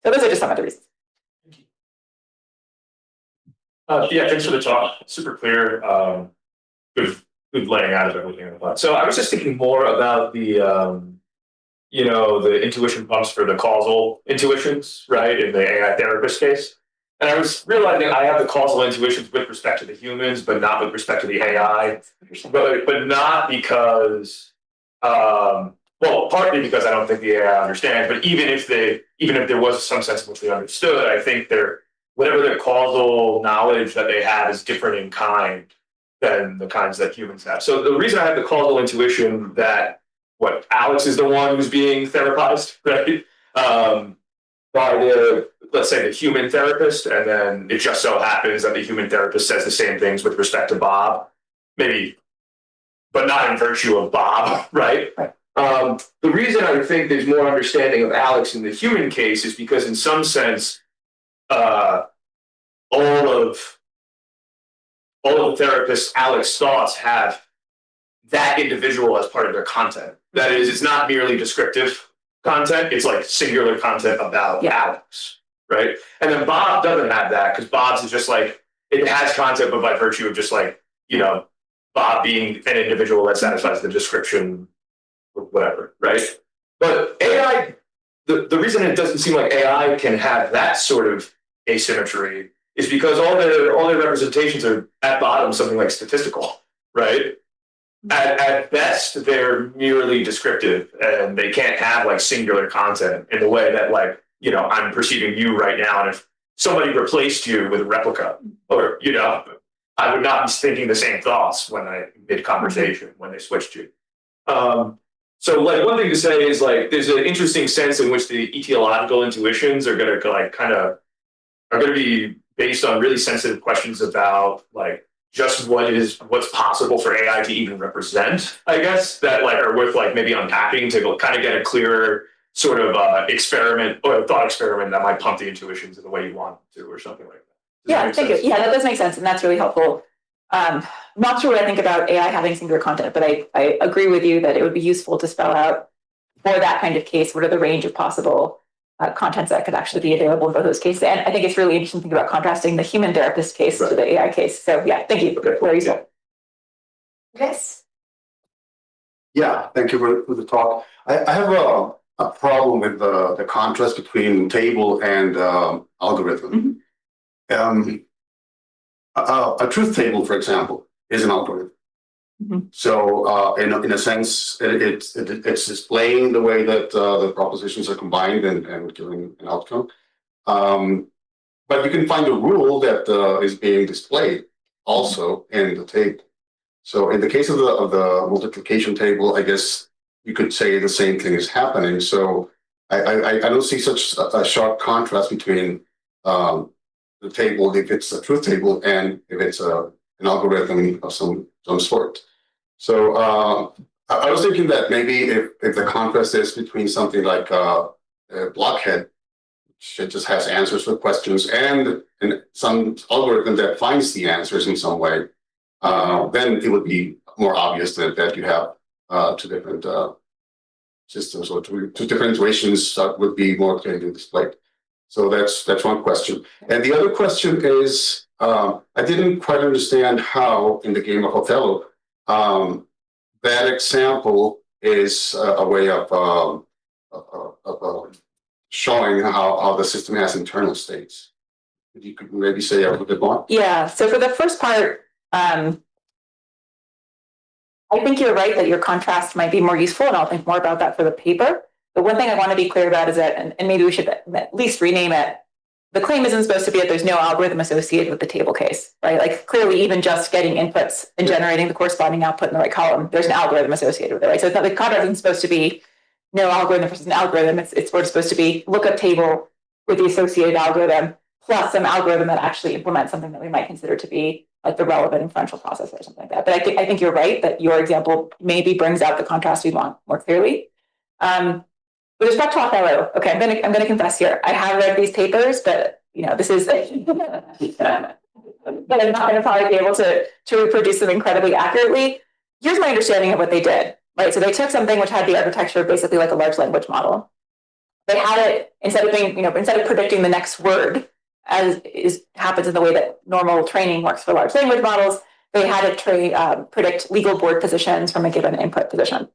So those are just some of the reasons. Yeah, thanks for the talk. Super clear. Good laying out of everything in the plot. So I was just thinking more about the the intuition pumps for the causal intuitions, right, in the AI therapist case. And I was realizing I have the causal intuitions with respect to the humans, but not with respect to the AI. But not because, well, partly because I don't think the AI understands. But even if there was some sense in which they understood, I think whatever their causal knowledge that they have is different in kind than the kinds that humans have. So the reason I have the causal intuition that Alex is the one who's being therapized, right? By let's say the human therapist, and then it just so happens that the human therapist says the same things with respect to Bob, maybe, but not in virtue of Bob, right? The reason I think there's more understanding of Alex in the human case is because in some sense, all of the therapist's Alex thoughts have that individual as part of their content. That is, it's not merely descriptive content, it's like singular content about Alex, right? And then Bob doesn't have that because Bob's is just like, it has content, but by virtue of just like, Bob being an individual that satisfies the description, whatever, right? But AI, the reason it doesn't seem like AI can have that sort of asymmetry is because all their representations are at bottom something like statistical, right? At best, they're merely descriptive, and they can't have like singular content in the way that I'm perceiving you right now. And if somebody replaced you with a replica, or I would not be thinking the same thoughts mid conversation when they switched you. So one thing to say is there's an interesting sense in which the etiological intuitions are going to be based on really sensitive questions about just what's possible for AI to even represent, I guess, that are worth maybe unpacking to kind of get a clearer sort of experiment or thought experiment that might pump the intuitions in the way you want it to, or something like that. Yeah, thank you. Yeah, that does make sense, and that's really helpful. Not sure what I think about AI having singular content, but I agree with you that it would be useful to spell out for that kind of case what are the range of possible contents that could actually be available in both those cases. And I think it's really interesting to think about contrasting the human therapist case to the AI case. So yeah, thank you. Okay. Very useful. Yes. Yeah, thank you for the talk. I have a problem with the contrast between table and algorithm. A truth table, for example, is an algorithm. So in a sense, it's displaying the way that the propositions are combined and giving an outcome. But you can find a rule that is being displayed also in the table. So in the case of the multiplication table, I guess you could say the same thing is happening. So I don't see such a sharp contrast between the table, if it's a truth table, and if it's an algorithm of some sort. So I was thinking that maybe if the contrast is between something like a blockhead, which just has answers for questions, and some algorithm that finds the answers in some way, then it would be more obvious that you have two different systems, or two different iterations that would be more clearly displayed. So that's one question. And the other question is, I didn't quite understand how in the game of Othello, that example is a way of showing how the system has internal states. You could maybe say a little bit more? Yeah, so for the first part, I think you're right that your contrast might be more useful, and I'll think more about that for the paper. But one thing I want to be clear about is that, and maybe we should at least rename it, the claim isn't supposed to be that there's no algorithm associated with the table case, right? Clearly, even just getting inputs and generating the corresponding output in the right column, there's an algorithm associated with it, right? So it's not, the contrast isn't supposed to be no algorithm versus an algorithm. It's supposed to be lookup table with the associated algorithm plus some algorithm that actually implements something that we might consider to be the relevant inferential process or something like that. But I think you're right that your example maybe brings out the contrast we want more clearly. With respect to Othello, okay, I'm gonna confess here. I have read these papers, but this is but I'm not gonna probably be able to reproduce them incredibly accurately. Here's my understanding of what they did, right? So they took something which had the architecture basically like a large language model. They had it instead of predicting the next word, as happens in the way that normal training works for large language models, they had it predict legal board positions from a given input position.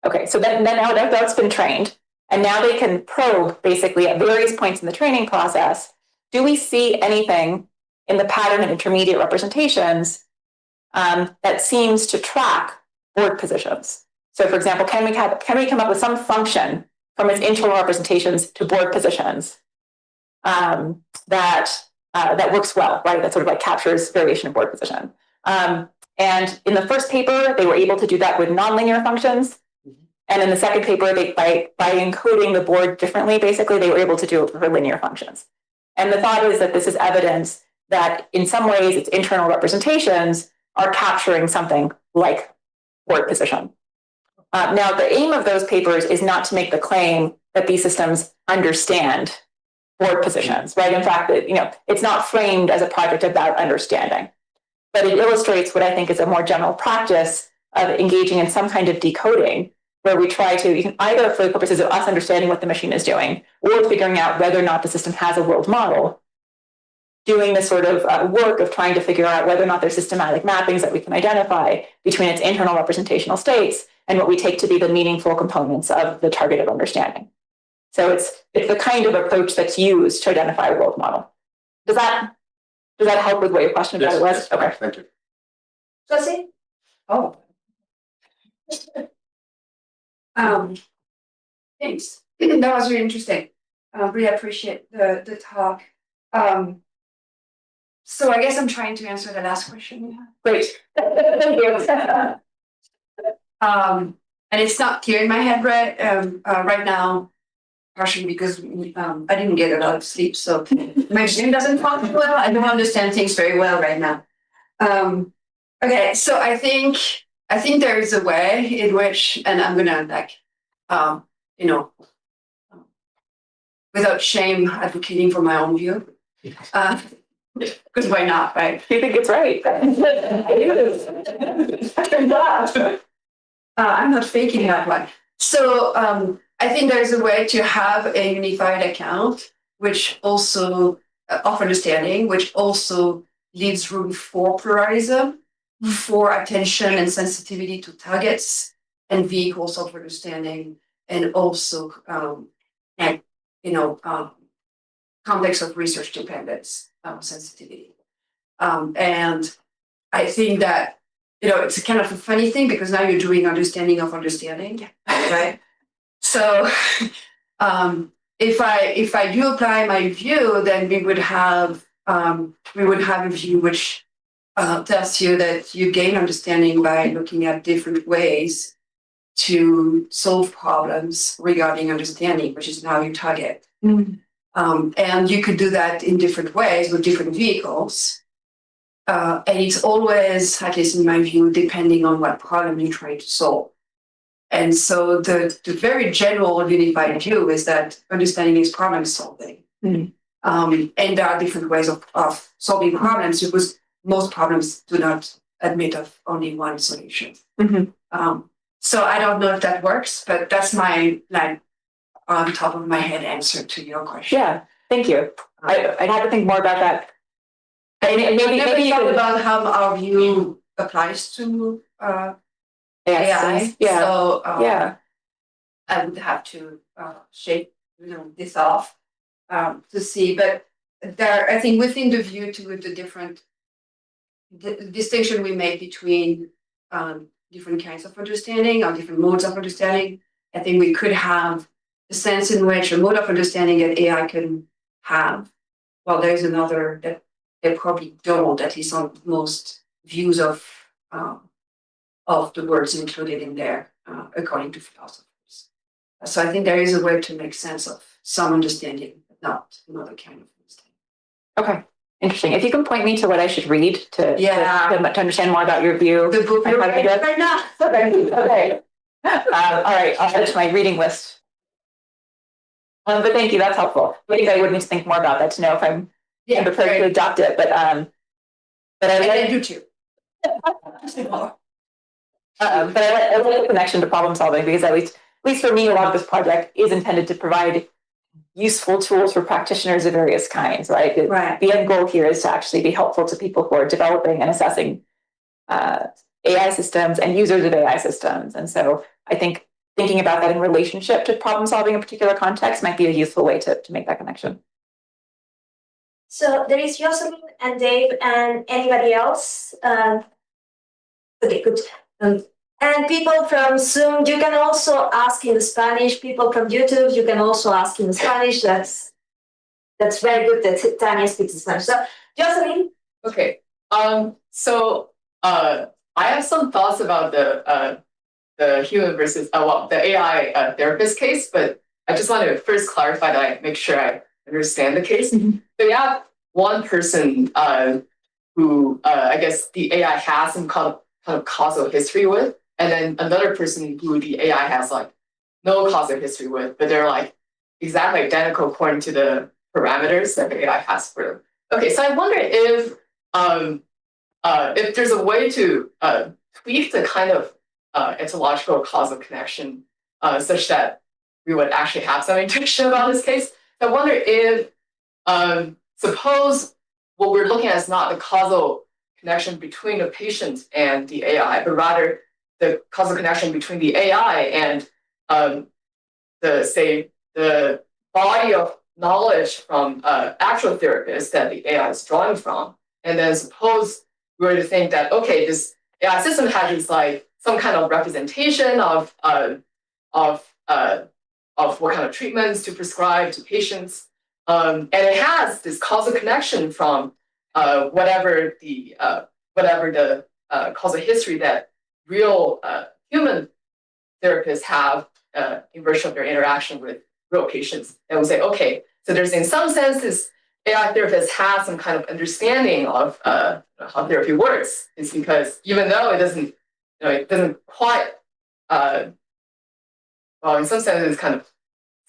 Okay, so then now that's been trained, and now they can probe basically at various points in the training process. Do we see anything in the pattern of intermediate representations that seems to track board positions? So, for example, can we come up with some function from its internal representations to board positions that works well, right? That sort of like captures variation of board position. And in the first paper, they were able to do that with nonlinear functions. And in the second paper, by encoding the board differently, basically, they were able to do it for linear functions. And the thought is that this is evidence that in some ways its internal representations are capturing something like board position. Now, the aim of those papers is not to make the claim that these systems understand board positions, right? In fact, it's not framed as a project about understanding, but it illustrates what I think is a more general practice of engaging in some kind of decoding, where we try to, either for the purposes of us understanding what the machine is doing, or figuring out whether or not the system has a world model, doing this sort of work of trying to figure out whether or not there's systematic mappings that we can identify between its internal representational states and what we take to be the meaningful components of the target of understanding. So it's the kind of approach that's used to identify a world model. Does that help with what your question about it was? Yes, okay. thank you. Josie? Oh. Thanks. That was really interesting. Really appreciate the talk. So I guess I'm trying to answer the last question you had. Great. Thank you. And it's not clear in my head right now, partially because I didn't get a lot of sleep, so my brain doesn't function well. I don't understand things very well right now. Okay, so I think there is a way in which, and I'm gonna without shame, advocating for my own view. Because why not, right? You think it's right? I'm not faking that one. So I think there's a way to have a unified account, which also of understanding, which also leaves room for pluralism, for attention and sensitivity to targets and vehicles of understanding, and also context of research dependence sensitivity. And I think that it's a kind of a funny thing because now you're doing understanding of understanding, right? So if I do apply my view, then we would have a view which tells you that you gain understanding by looking at different ways to solve problems regarding understanding, which is now your target. Mm. And you could do that in different ways with different vehicles. And it's always, at least in my view, depending on what problem you're trying to solve. And so the very general unified view is that understanding is problem solving. Mm. And there are different ways of solving problems because most problems do not admit of only one solution. Mm-hmm. So I don't know if that works, but that's my on top of my head answer to your question. Yeah, thank you. I'd have to think more about that. Maybe talk about how our view applies to AI. Yeah. So Yeah. I would have to shape this off to see. But there, I think within the view to the different distinction we make between different kinds of understanding or different modes of understanding, I think we could have the sense in which a mode of understanding that AI can have. Well, there's another that they probably don't, at least on most views of the words included in there, according to philosophers. So I think there is a way to make sense of some understanding, but not another kind of understanding. Okay, interesting. If you can point me to what I should read to understand more about your view. The book you're reading right now. Okay. All right, I'll add it to my reading list. But thank you, that's helpful. I think I would need to think more about that to know if I'm prepared to adopt it. But I do too. But I like the connection to problem solving because at least for me, a lot of this project is intended to provide useful tools for practitioners of various kinds, right? Right. The end goal here is to actually be helpful to people who are developing and assessing AI systems and users of AI systems. And so I think thinking about that in relationship to problem solving in a particular context might be a useful way to make that connection. So there is Jocelyn and Dave and anybody else. Okay, good. And people from Zoom, you can also ask in Spanish. People from YouTube, you can also ask in Spanish. That's very good that Tania speaks Spanish. So, Jocelyn. Okay. I have some thoughts about the human versus the AI therapist case, but I just want to first clarify that I make sure I understand the case. Mm-hmm. So you have one person who I guess the AI has some kind of causal history with, and then another person who the AI has like no causal history with, but they're like exactly identical according to the parameters that the AI has for them. Okay, so I wonder if there's a way to tweak the kind of etymological causal connection such that we would actually have some intuition about this case. So I wonder if, suppose what we're looking at is not the causal connection between the patient and the AI, but rather the causal connection between the AI and the body of knowledge from actual therapists that the AI is drawing from. And then suppose we were to think that, okay, this AI system has like some kind of representation of what kind of treatments to prescribe to patients. And it has this causal connection from whatever the causal history that real human therapists have in virtue of their interaction with real patients. And we say, okay, so there's in some sense this AI therapist has some kind of understanding of how therapy works. It's because even though it doesn't quite, well, in some sense it's kind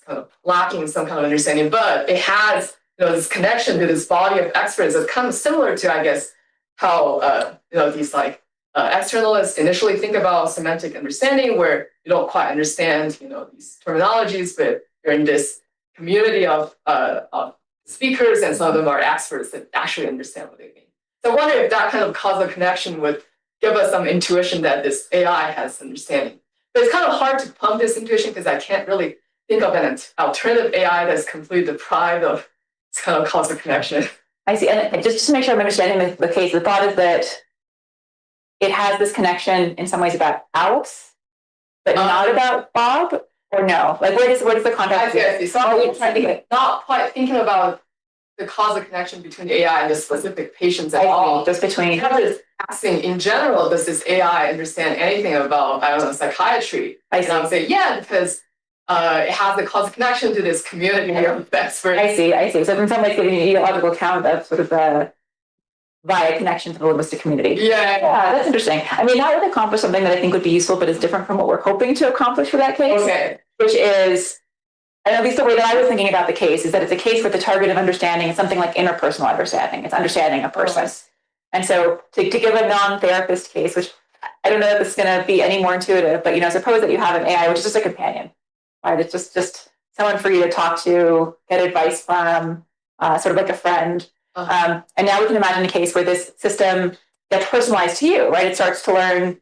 of lacking some kind of understanding, but it has this connection to this body of experts that's kind of similar to, I guess, how these like externalists initially think about semantic understanding, where you don't quite understand these terminologies, but you're in this community of speakers, and some of them are experts that actually understand what they mean. So I wonder if that kind of causal connection would give us some intuition that this AI has understanding. But it's kind of hard to pump this intuition because I can't really think of an alternative AI that's completely deprived of this kind of causal connection. I see. And just to make sure I'm understanding the case, the thought is that it has this connection in some ways about Alex, but not about Bob, or no? Like, what is the context? I see. So I'm not quite thinking about the causal connection between the AI and the specific patients at all. Just between. I'm just asking, in general, does this AI understand anything about, I don't know, psychiatry? I see. And I'm saying, yeah, because it has the causal connection to this community of experts. I see. So in some ways, giving an ideological account of sort of the via connection to the linguistic community. Yeah, that's interesting. I mean, that would accomplish something that I think would be useful, but is different from what we're hoping to accomplish for that case. Okay. Which is, and at least the way that I was thinking about the case is that it's a case where the target of understanding is something like interpersonal understanding. It's understanding a person. Okay. And so to give a non-therapist case, which I don't know if this is going to be any more intuitive, but suppose that you have an AI, which is just a companion, right? It's just someone for you to talk to, get advice from, sort of like a friend. And now we can imagine a case where this system gets personalized to you, right? It starts to learn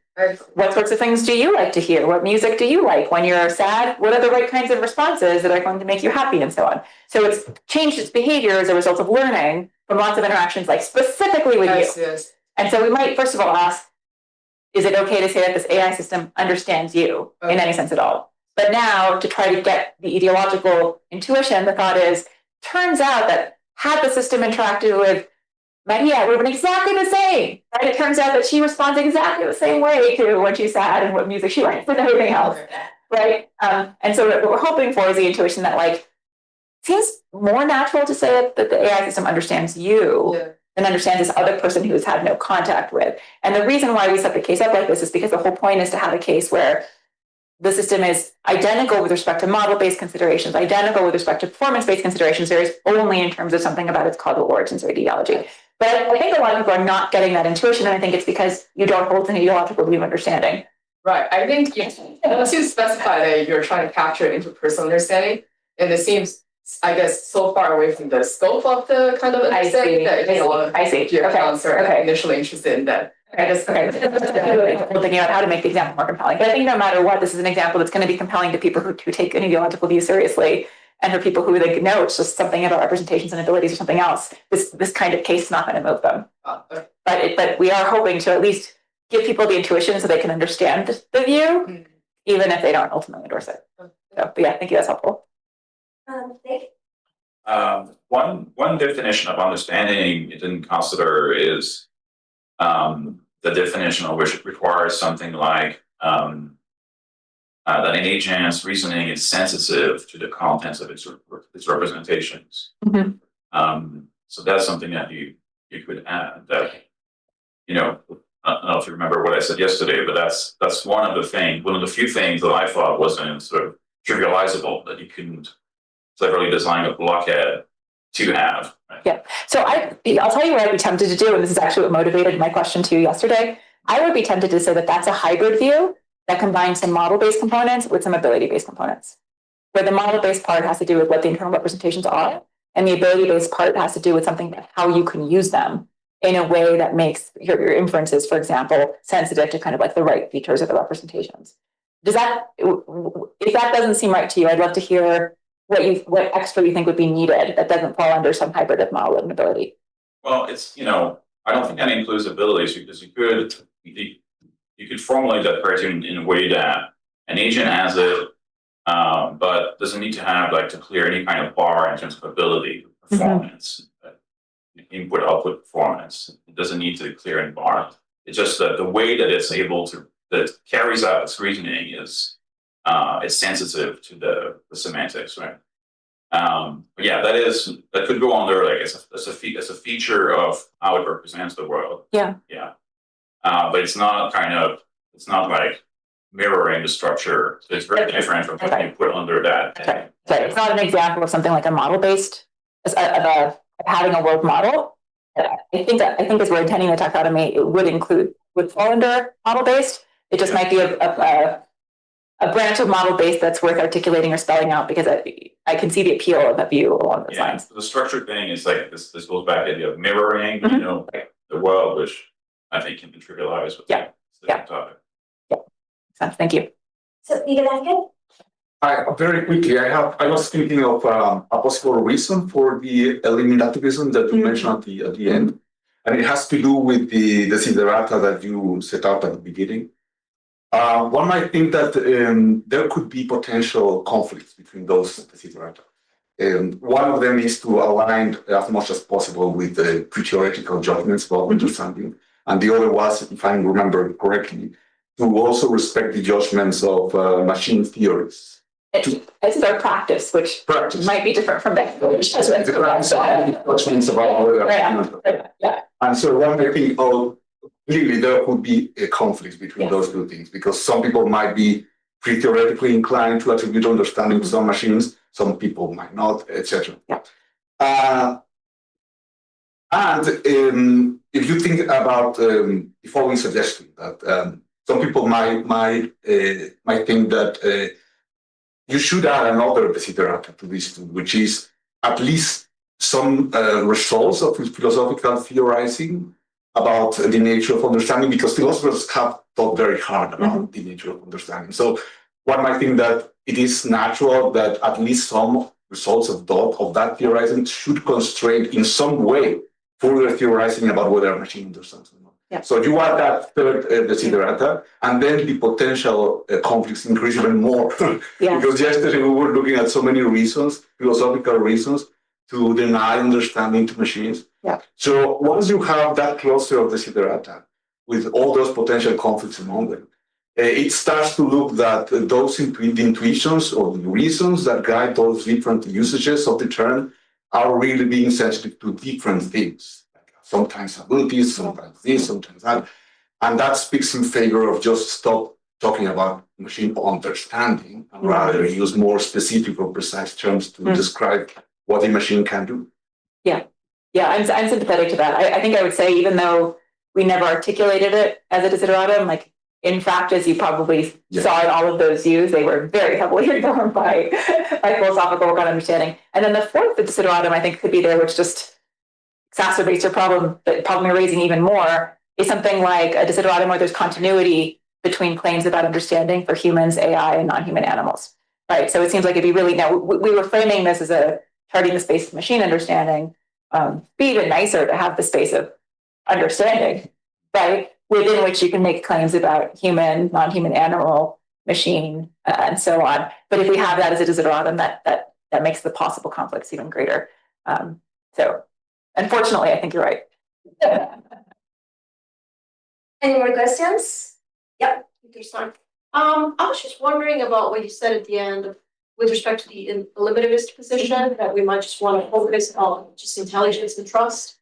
what sorts of things do you like to hear? What music do you like? When you're sad, what are the right kinds of responses that are going to make you happy, and so on. So it's changed its behavior as a result of learning from lots of interactions, like specifically with you. Yes. And so we might, first of all, ask, is it okay to say that this AI system understands you in any sense at all? But now, to try to get the ideological intuition, the thought is, turns out that had the system interacted with Maria, it would have been exactly the same, right? It turns out that she responds exactly the same way to when she's sad and what music she likes and everything else, right? And so what we're hoping for is the intuition that, like, seems more natural to say that the AI system understands you than understands this other person who has had no contact with. And the reason why we set the case up like this is because the whole point is to have a case where the system is identical with respect to model-based considerations, identical with respect to performance-based considerations. There is only in terms of something about its causal origins or ideology. But I think a lot of people are not getting that intuition, and I think it's because you don't hold an ideological view of understanding. Right. I think once you specify that you're trying to capture interpersonal understanding, and it seems, I guess, so far away from the scope of the kind of understanding that I see. are initially interested in that. We're thinking about how to make the example more compelling. But I think no matter what, this is an example that's going to be compelling to people who take an ideological view seriously. And for people who think, no, it's just something about representations and abilities or something else, this kind of case is not going to move them. But we are hoping to at least give people the intuition so they can understand the view, even if they don't ultimately endorse it. So, but yeah, thank you, that's helpful. Dave? One definition of understanding you didn't consider is the definition of which requires something like that an agent's reasoning is sensitive to the contents of its representations. So that's something that you could add. That I don't know if you remember what I said yesterday, but that's one of the few things that I thought wasn't sort of trivializable, that you couldn't cleverly design a blockhead to have. Right? Yeah. So I'll tell you what I'd be tempted to do, and this is actually what motivated my question to you yesterday. I would be tempted to say that that's a hybrid view that combines some model-based components with some ability-based components, where the model-based part has to do with what the internal representations are, and the ability-based part has to do with something about how you can use them in a way that makes your inferences, for example, sensitive to kind of like the right features of the representations. If that doesn't seem right to you, I'd love to hear what extra you think would be needed that doesn't fall under some hybrid of model and ability. Well, it's I don't think that includes abilities, because you could formulate that criteria in a way that an agent has it, but doesn't need to have to clear any kind of bar in terms of ability, performance, input output performance. It doesn't need to clear any bar. It's just that the way that it's able to that carries out its reasoning is sensitive to the semantics, right? But yeah, that could go under as a feature of how it represents the world. Yeah. Yeah. But it's not like mirroring the structure. So it's very different from what you put under that. That's right. So it's not an example of something like a model-based of having a world model. I think as we're intending the taxonomy, it would fall under model-based. It just might be a branch of model-based that's worth articulating or spelling out, because I can see the appeal of that view along those lines. So the structure thing is this goes back to the idea of mirroring, the world, which I think can be trivialized with the topic. Thank you. So Miguel Angel? Hi, very quickly, I was thinking of a possible reason for the eliminativism that you mentioned at the end, and it has to do with the desiderata that you set out at the beginning. One might think that there could be potential conflicts between those desiderata. One of them is to align as much as possible with the theoretical judgments about understanding, and the other was, if I remember correctly, to also respect the judgments of machine theorists. This is our practice, which might be different from that. And so one may think, clearly there could be a conflict between those two things, because some people might be pre-theoretically inclined to attribute understanding to some machines, some people might not, etc. And if you think about the following suggestion, that some people might think that you should add another desiderata to this too, which is at least some results of philosophical theorizing about the nature of understanding, because philosophers have thought very hard about the nature of understanding. So one might think that it is natural that at least some results of that theorizing should constrain in some way further theorizing about whether a machine understands or not. Yeah. So you add that third desiderata, and then the potential conflicts increase even more. Because yesterday we were looking at so many reasons, philosophical reasons, to deny understanding to machines. So once you have that cluster of desiderata with all those potential conflicts among them, it starts to look that those intuitions or the reasons that guide those different usages of the term are really being sensitive to different things. Sometimes abilities, sometimes this, sometimes that. And that speaks in favor of just stop talking about machine understanding and rather use more specific or precise terms to describe what a machine can do. I'm sympathetic to that. I think I would say, even though we never articulated it as a desideratum, in fact, as you probably saw in all of those views, they were very heavily informed by philosophical work on understanding. And then the fourth desideratum, I think, could be there, which just exacerbates your problem, the problem you're raising even more, is something like a desideratum where there's continuity between claims about understanding for humans, AI, and non-human animals, right? So it seems like it'd be really, now we were framing this as a charting the space of machine understanding, be even nicer to have the space of understanding, right? Within which you can make claims about human, non-human animal, machine, and so on. But if we have that as a desideratum, that makes the possible conflicts even greater. So unfortunately, I think you're right. Any more questions? Yep. Interesting. I was just wondering about what you said at the end with respect to the eliminativist position, that we might just want to focus on just intelligence and trust.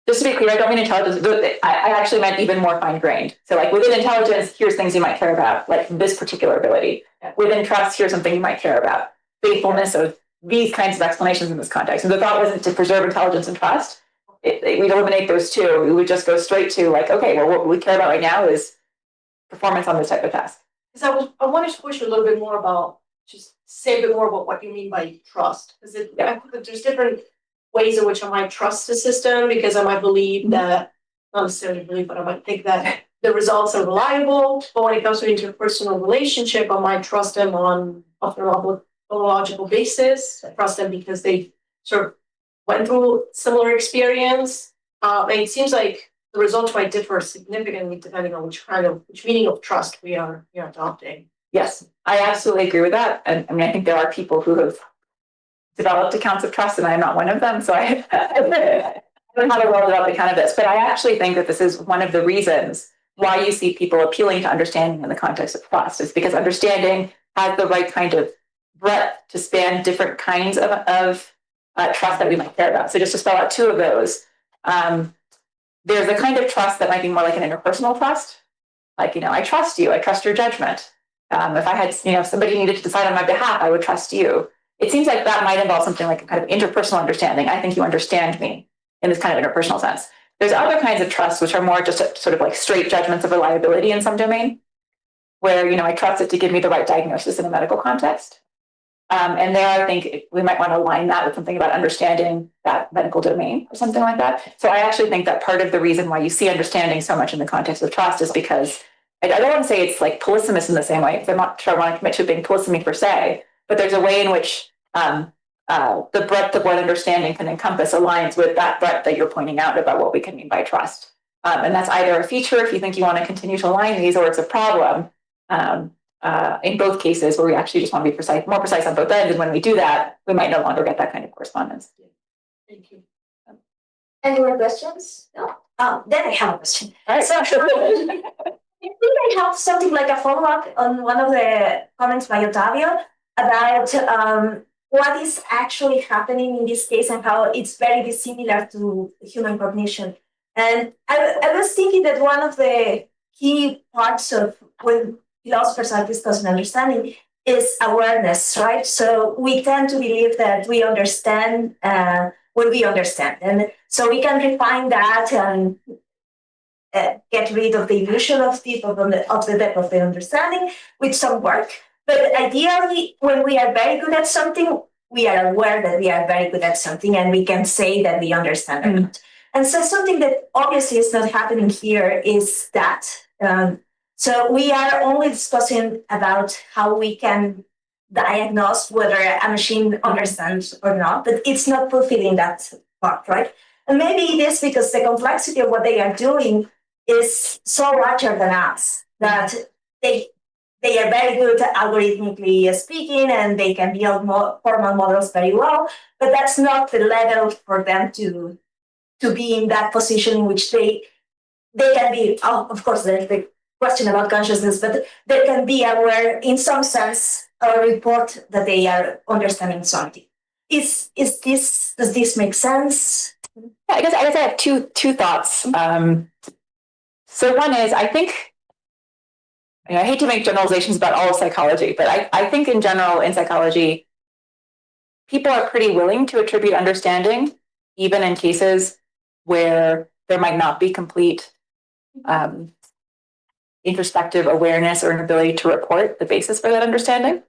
Just to be clear, I don't mean intelligence. I actually meant even more fine-grained. So like within intelligence, here's things you might care about, like this particular ability. Within trust, here's something you might care about. Faithfulness of these kinds of explanations in this context. And the thought wasn't to preserve intelligence and trust. We'd eliminate those two. We would just go straight to like, okay, well, what we care about right now is performance on this type of task. Because I wanted to push you a little bit more about, just say a bit more about what you mean by trust. Because I think that there's different ways in which I might trust the system, because I might believe that, not necessarily believe, but I might think that the results are reliable. But when it comes to interpersonal relationship, I might trust them on a phenomenological basis. I trust them because they sort of went through similar experience. And it seems like the results might differ significantly depending on which meaning of trust we are adopting. Yes, I absolutely agree with that. And I mean, I think there are people who have developed accounts of trust, and I am not one of them. So I don't have a well-developed account of this. But I actually think that this is one of the reasons why you see people appealing to understanding in the context of trust. Is because understanding has the right kind of breadth to span different kinds of trust that we might care about. So just to spell out two of those, there's a kind of trust that might be more like an interpersonal trust. Like, I trust you, I trust your judgment. If I had, if somebody needed to decide on my behalf, I would trust you. It seems like that might involve something like a kind of interpersonal understanding. I think you understand me in this kind of interpersonal sense. There's other kinds of trust, which are more just sort of like straight judgments of reliability in some domain, where, I trust it to give me the right diagnosis in a medical context. And there, I think we might want to align that with something about understanding that medical domain or something like that. So I actually think that part of the reason why you see understanding so much in the context of trust is because I don't want to say it's like polysemous in the same way, because I'm not sure I want to commit to it being polysemy per se, but there's a way in which the breadth of what understanding can encompass aligns with that breadth that you're pointing out about what we can mean by trust. And that's either a feature if you think you want to continue to align these, or it's a problem. In both cases where we actually just want to be more precise on both ends. And when we do that, we might no longer get that kind of correspondence. Thank you. Any more questions? No? Then I have a question. All right. So, I think I have something like a follow-up on one of the comments by Ottavio about what is actually happening in this case and how it's very dissimilar to human cognition. And I was thinking that one of the key parts of when philosophers are discussing understanding is awareness, right? So we tend to believe that we understand when we understand. And so we can refine that and get rid of the illusion of the depth of the understanding with some work. But ideally, when we are very good at something, we are aware that we are very good at something and we can say that we understand or not. And so something that obviously is not happening here is that. So we are only discussing about how we can diagnose whether a machine understands or not, but it's not fulfilling that part, right? And maybe it is because the complexity of what they are doing is so larger than us that they are very good algorithmically speaking, and they can build more formal models very well, but that's not the level for them to be in that position in which they can be, of course, there's the question about consciousness, but they can be aware in some sense or report that they are understanding something. Does this make sense? Yeah, I guess I have two thoughts. So one is, I think, I hate to make generalizations about all of psychology, but I think in general in psychology, people are pretty willing to attribute understanding, even in cases where there might not be complete introspective awareness or an ability to report the basis for that understanding.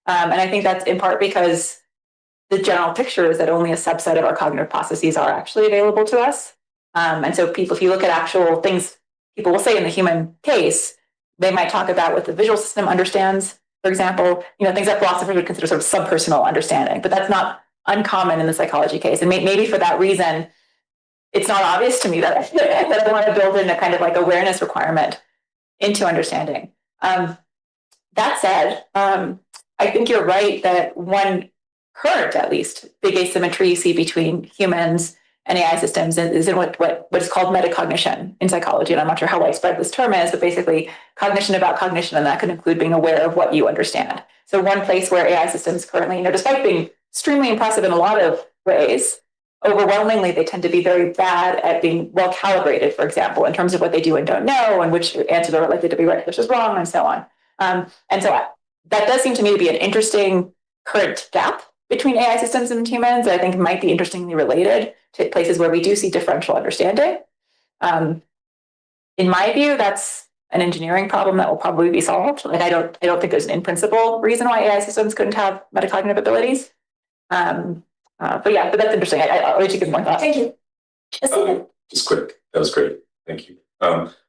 And I think that's in part because the general picture is that only a subset of our cognitive processes are actually available to us. And so people, if you look at actual things, people will say in the human case, they might talk about what the visual system understands, for example, things that philosophers would consider sort of subpersonal understanding, but that's not uncommon in the psychology case. And maybe for that reason, it's not obvious to me that, that I want to build in a kind of like awareness requirement into understanding. That said, I think you're right that one current, at least, big asymmetry you see between humans and AI systems is in what is called metacognition in psychology. And I'm not sure how widespread this term is, but basically cognition about cognition, and that could include being aware of what you understand. So one place where AI systems currently, despite being extremely impressive in a lot of ways, overwhelmingly, they tend to be very bad at being well calibrated, for example, in terms of what they do and don't know, and which answers are likely to be right versus wrong, and so on. And so that does seem to me to be an interesting current gap between AI systems and humans that I think might be interestingly related to places where we do see differential understanding. In my view, that's an engineering problem that will probably be solved. Like I don't think there's an in principle reason why AI systems couldn't have metacognitive abilities. But that's interesting. I'll let you give more thoughts. Thank you. Just quick, that was great. Thank you.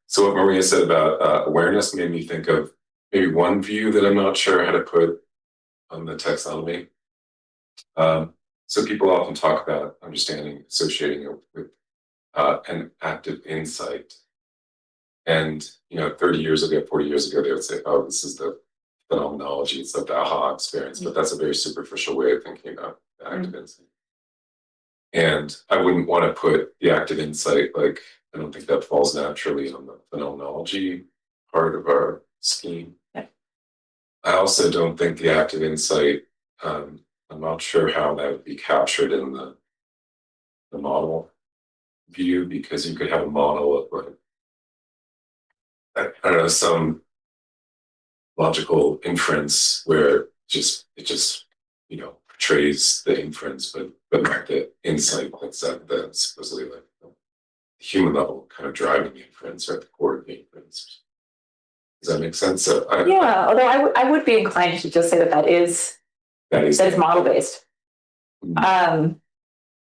So what Maria said about awareness made me think of maybe one view that I'm not sure how to put on the taxonomy. So people often talk about understanding, associating it with an active insight. And 30 years ago, 40 years ago, they would say, "Oh, this is the phenomenology; it's like the aha experience." But that's a very superficial way of thinking about the active insight. And I wouldn't want to put the active insight, like, I don't think that falls naturally on the phenomenology part of our scheme. Yeah. I also don't think the active insight, I'm not sure how that would be captured in the model view, because you could have a model of like, I don't know, some logical inference where it just portrays the inference, but not the insight that's supposedly like the human level kind of driving the inference or at the core of the inference. Does that make sense? Although I would be inclined to just say that is model based.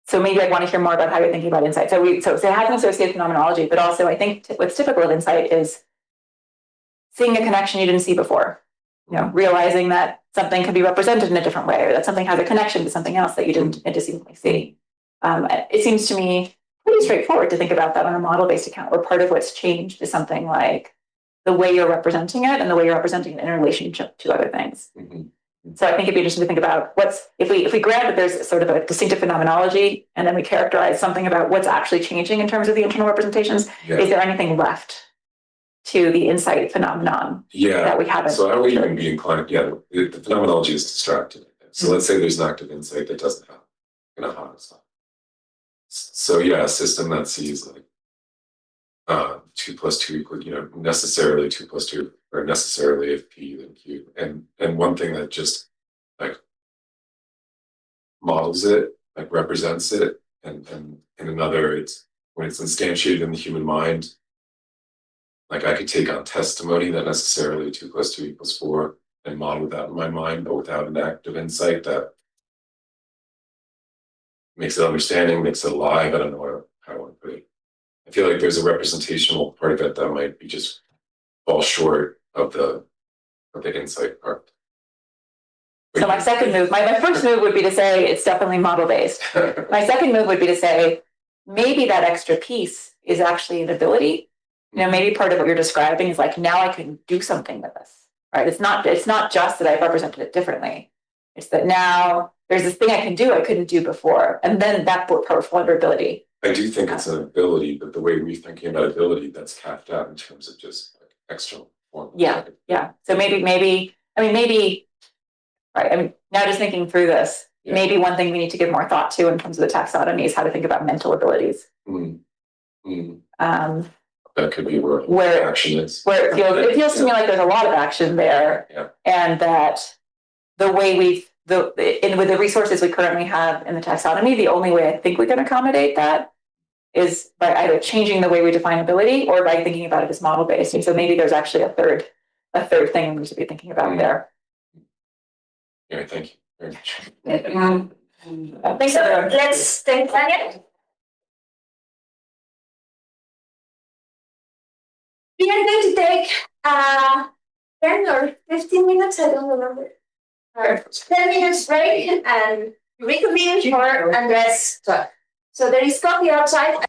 So maybe I'd want to hear more about how you're thinking about insight. So it has an associated phenomenology, but also I think what's typical of insight is seeing a connection you didn't see before. Realizing that something can be represented in a different way, or that something has a connection to something else that you didn't antecedently see. It seems to me pretty straightforward to think about that on a model-based account, where part of what's changed is something like the way you're representing it and the way you're representing it in relationship to other things. Mm-hmm. So I think it'd be interesting to think about if we grant that there's sort of a distinctive phenomenology, and then we characterize something about what's actually changing in terms of the internal representations. Yeah. Is there anything left to the insight phenomenon that we haven't? So I would even be inclined, the phenomenology is distracted. So let's say there's an active insight that doesn't have an aha stuff. So a system that sees like 2 + 2 = necessarily 2 + 2, or necessarily if P then Q. And one thing that just like models it, like represents it, and another, it's when it's instantiated in the human mind. Like I could take on testimony that necessarily 2 + 2 = 4 and model that in my mind, but without an active insight that makes it understanding, makes it alive. I don't know how I want to put it. I feel like there's a representational part of it that might be just fall short of the insight part. So my second move, my first move would be to say it's definitely model based. My second move would be to say maybe that extra piece is actually an ability. Maybe part of what you're describing is like, now I can do something with this, right? It's not just that I've represented it differently. It's that now there's this thing I can do I couldn't do before, and then that powerful ability. I do think it's an ability, but the way we're thinking about ability, that's capped out in terms of just like external form. Yeah. So maybe, right. I mean, now just thinking through this, maybe one thing we need to give more thought to in terms of the taxonomy is how to think about mental abilities. That could be where action is. Where it feels to me like there's a lot of action there, and that the way with the resources we currently have in the taxonomy, the only way I think we can accommodate that is by either changing the way we define ability or by thinking about it as model based. And so maybe there's actually a third thing we should be thinking about there. Yeah, thank you very much. Thanks, everyone. Let's thank Tania. We are going to take 10 or 15 minutes, I don't remember. 10 minutes break and reconvene for Andres. So there is coffee outside.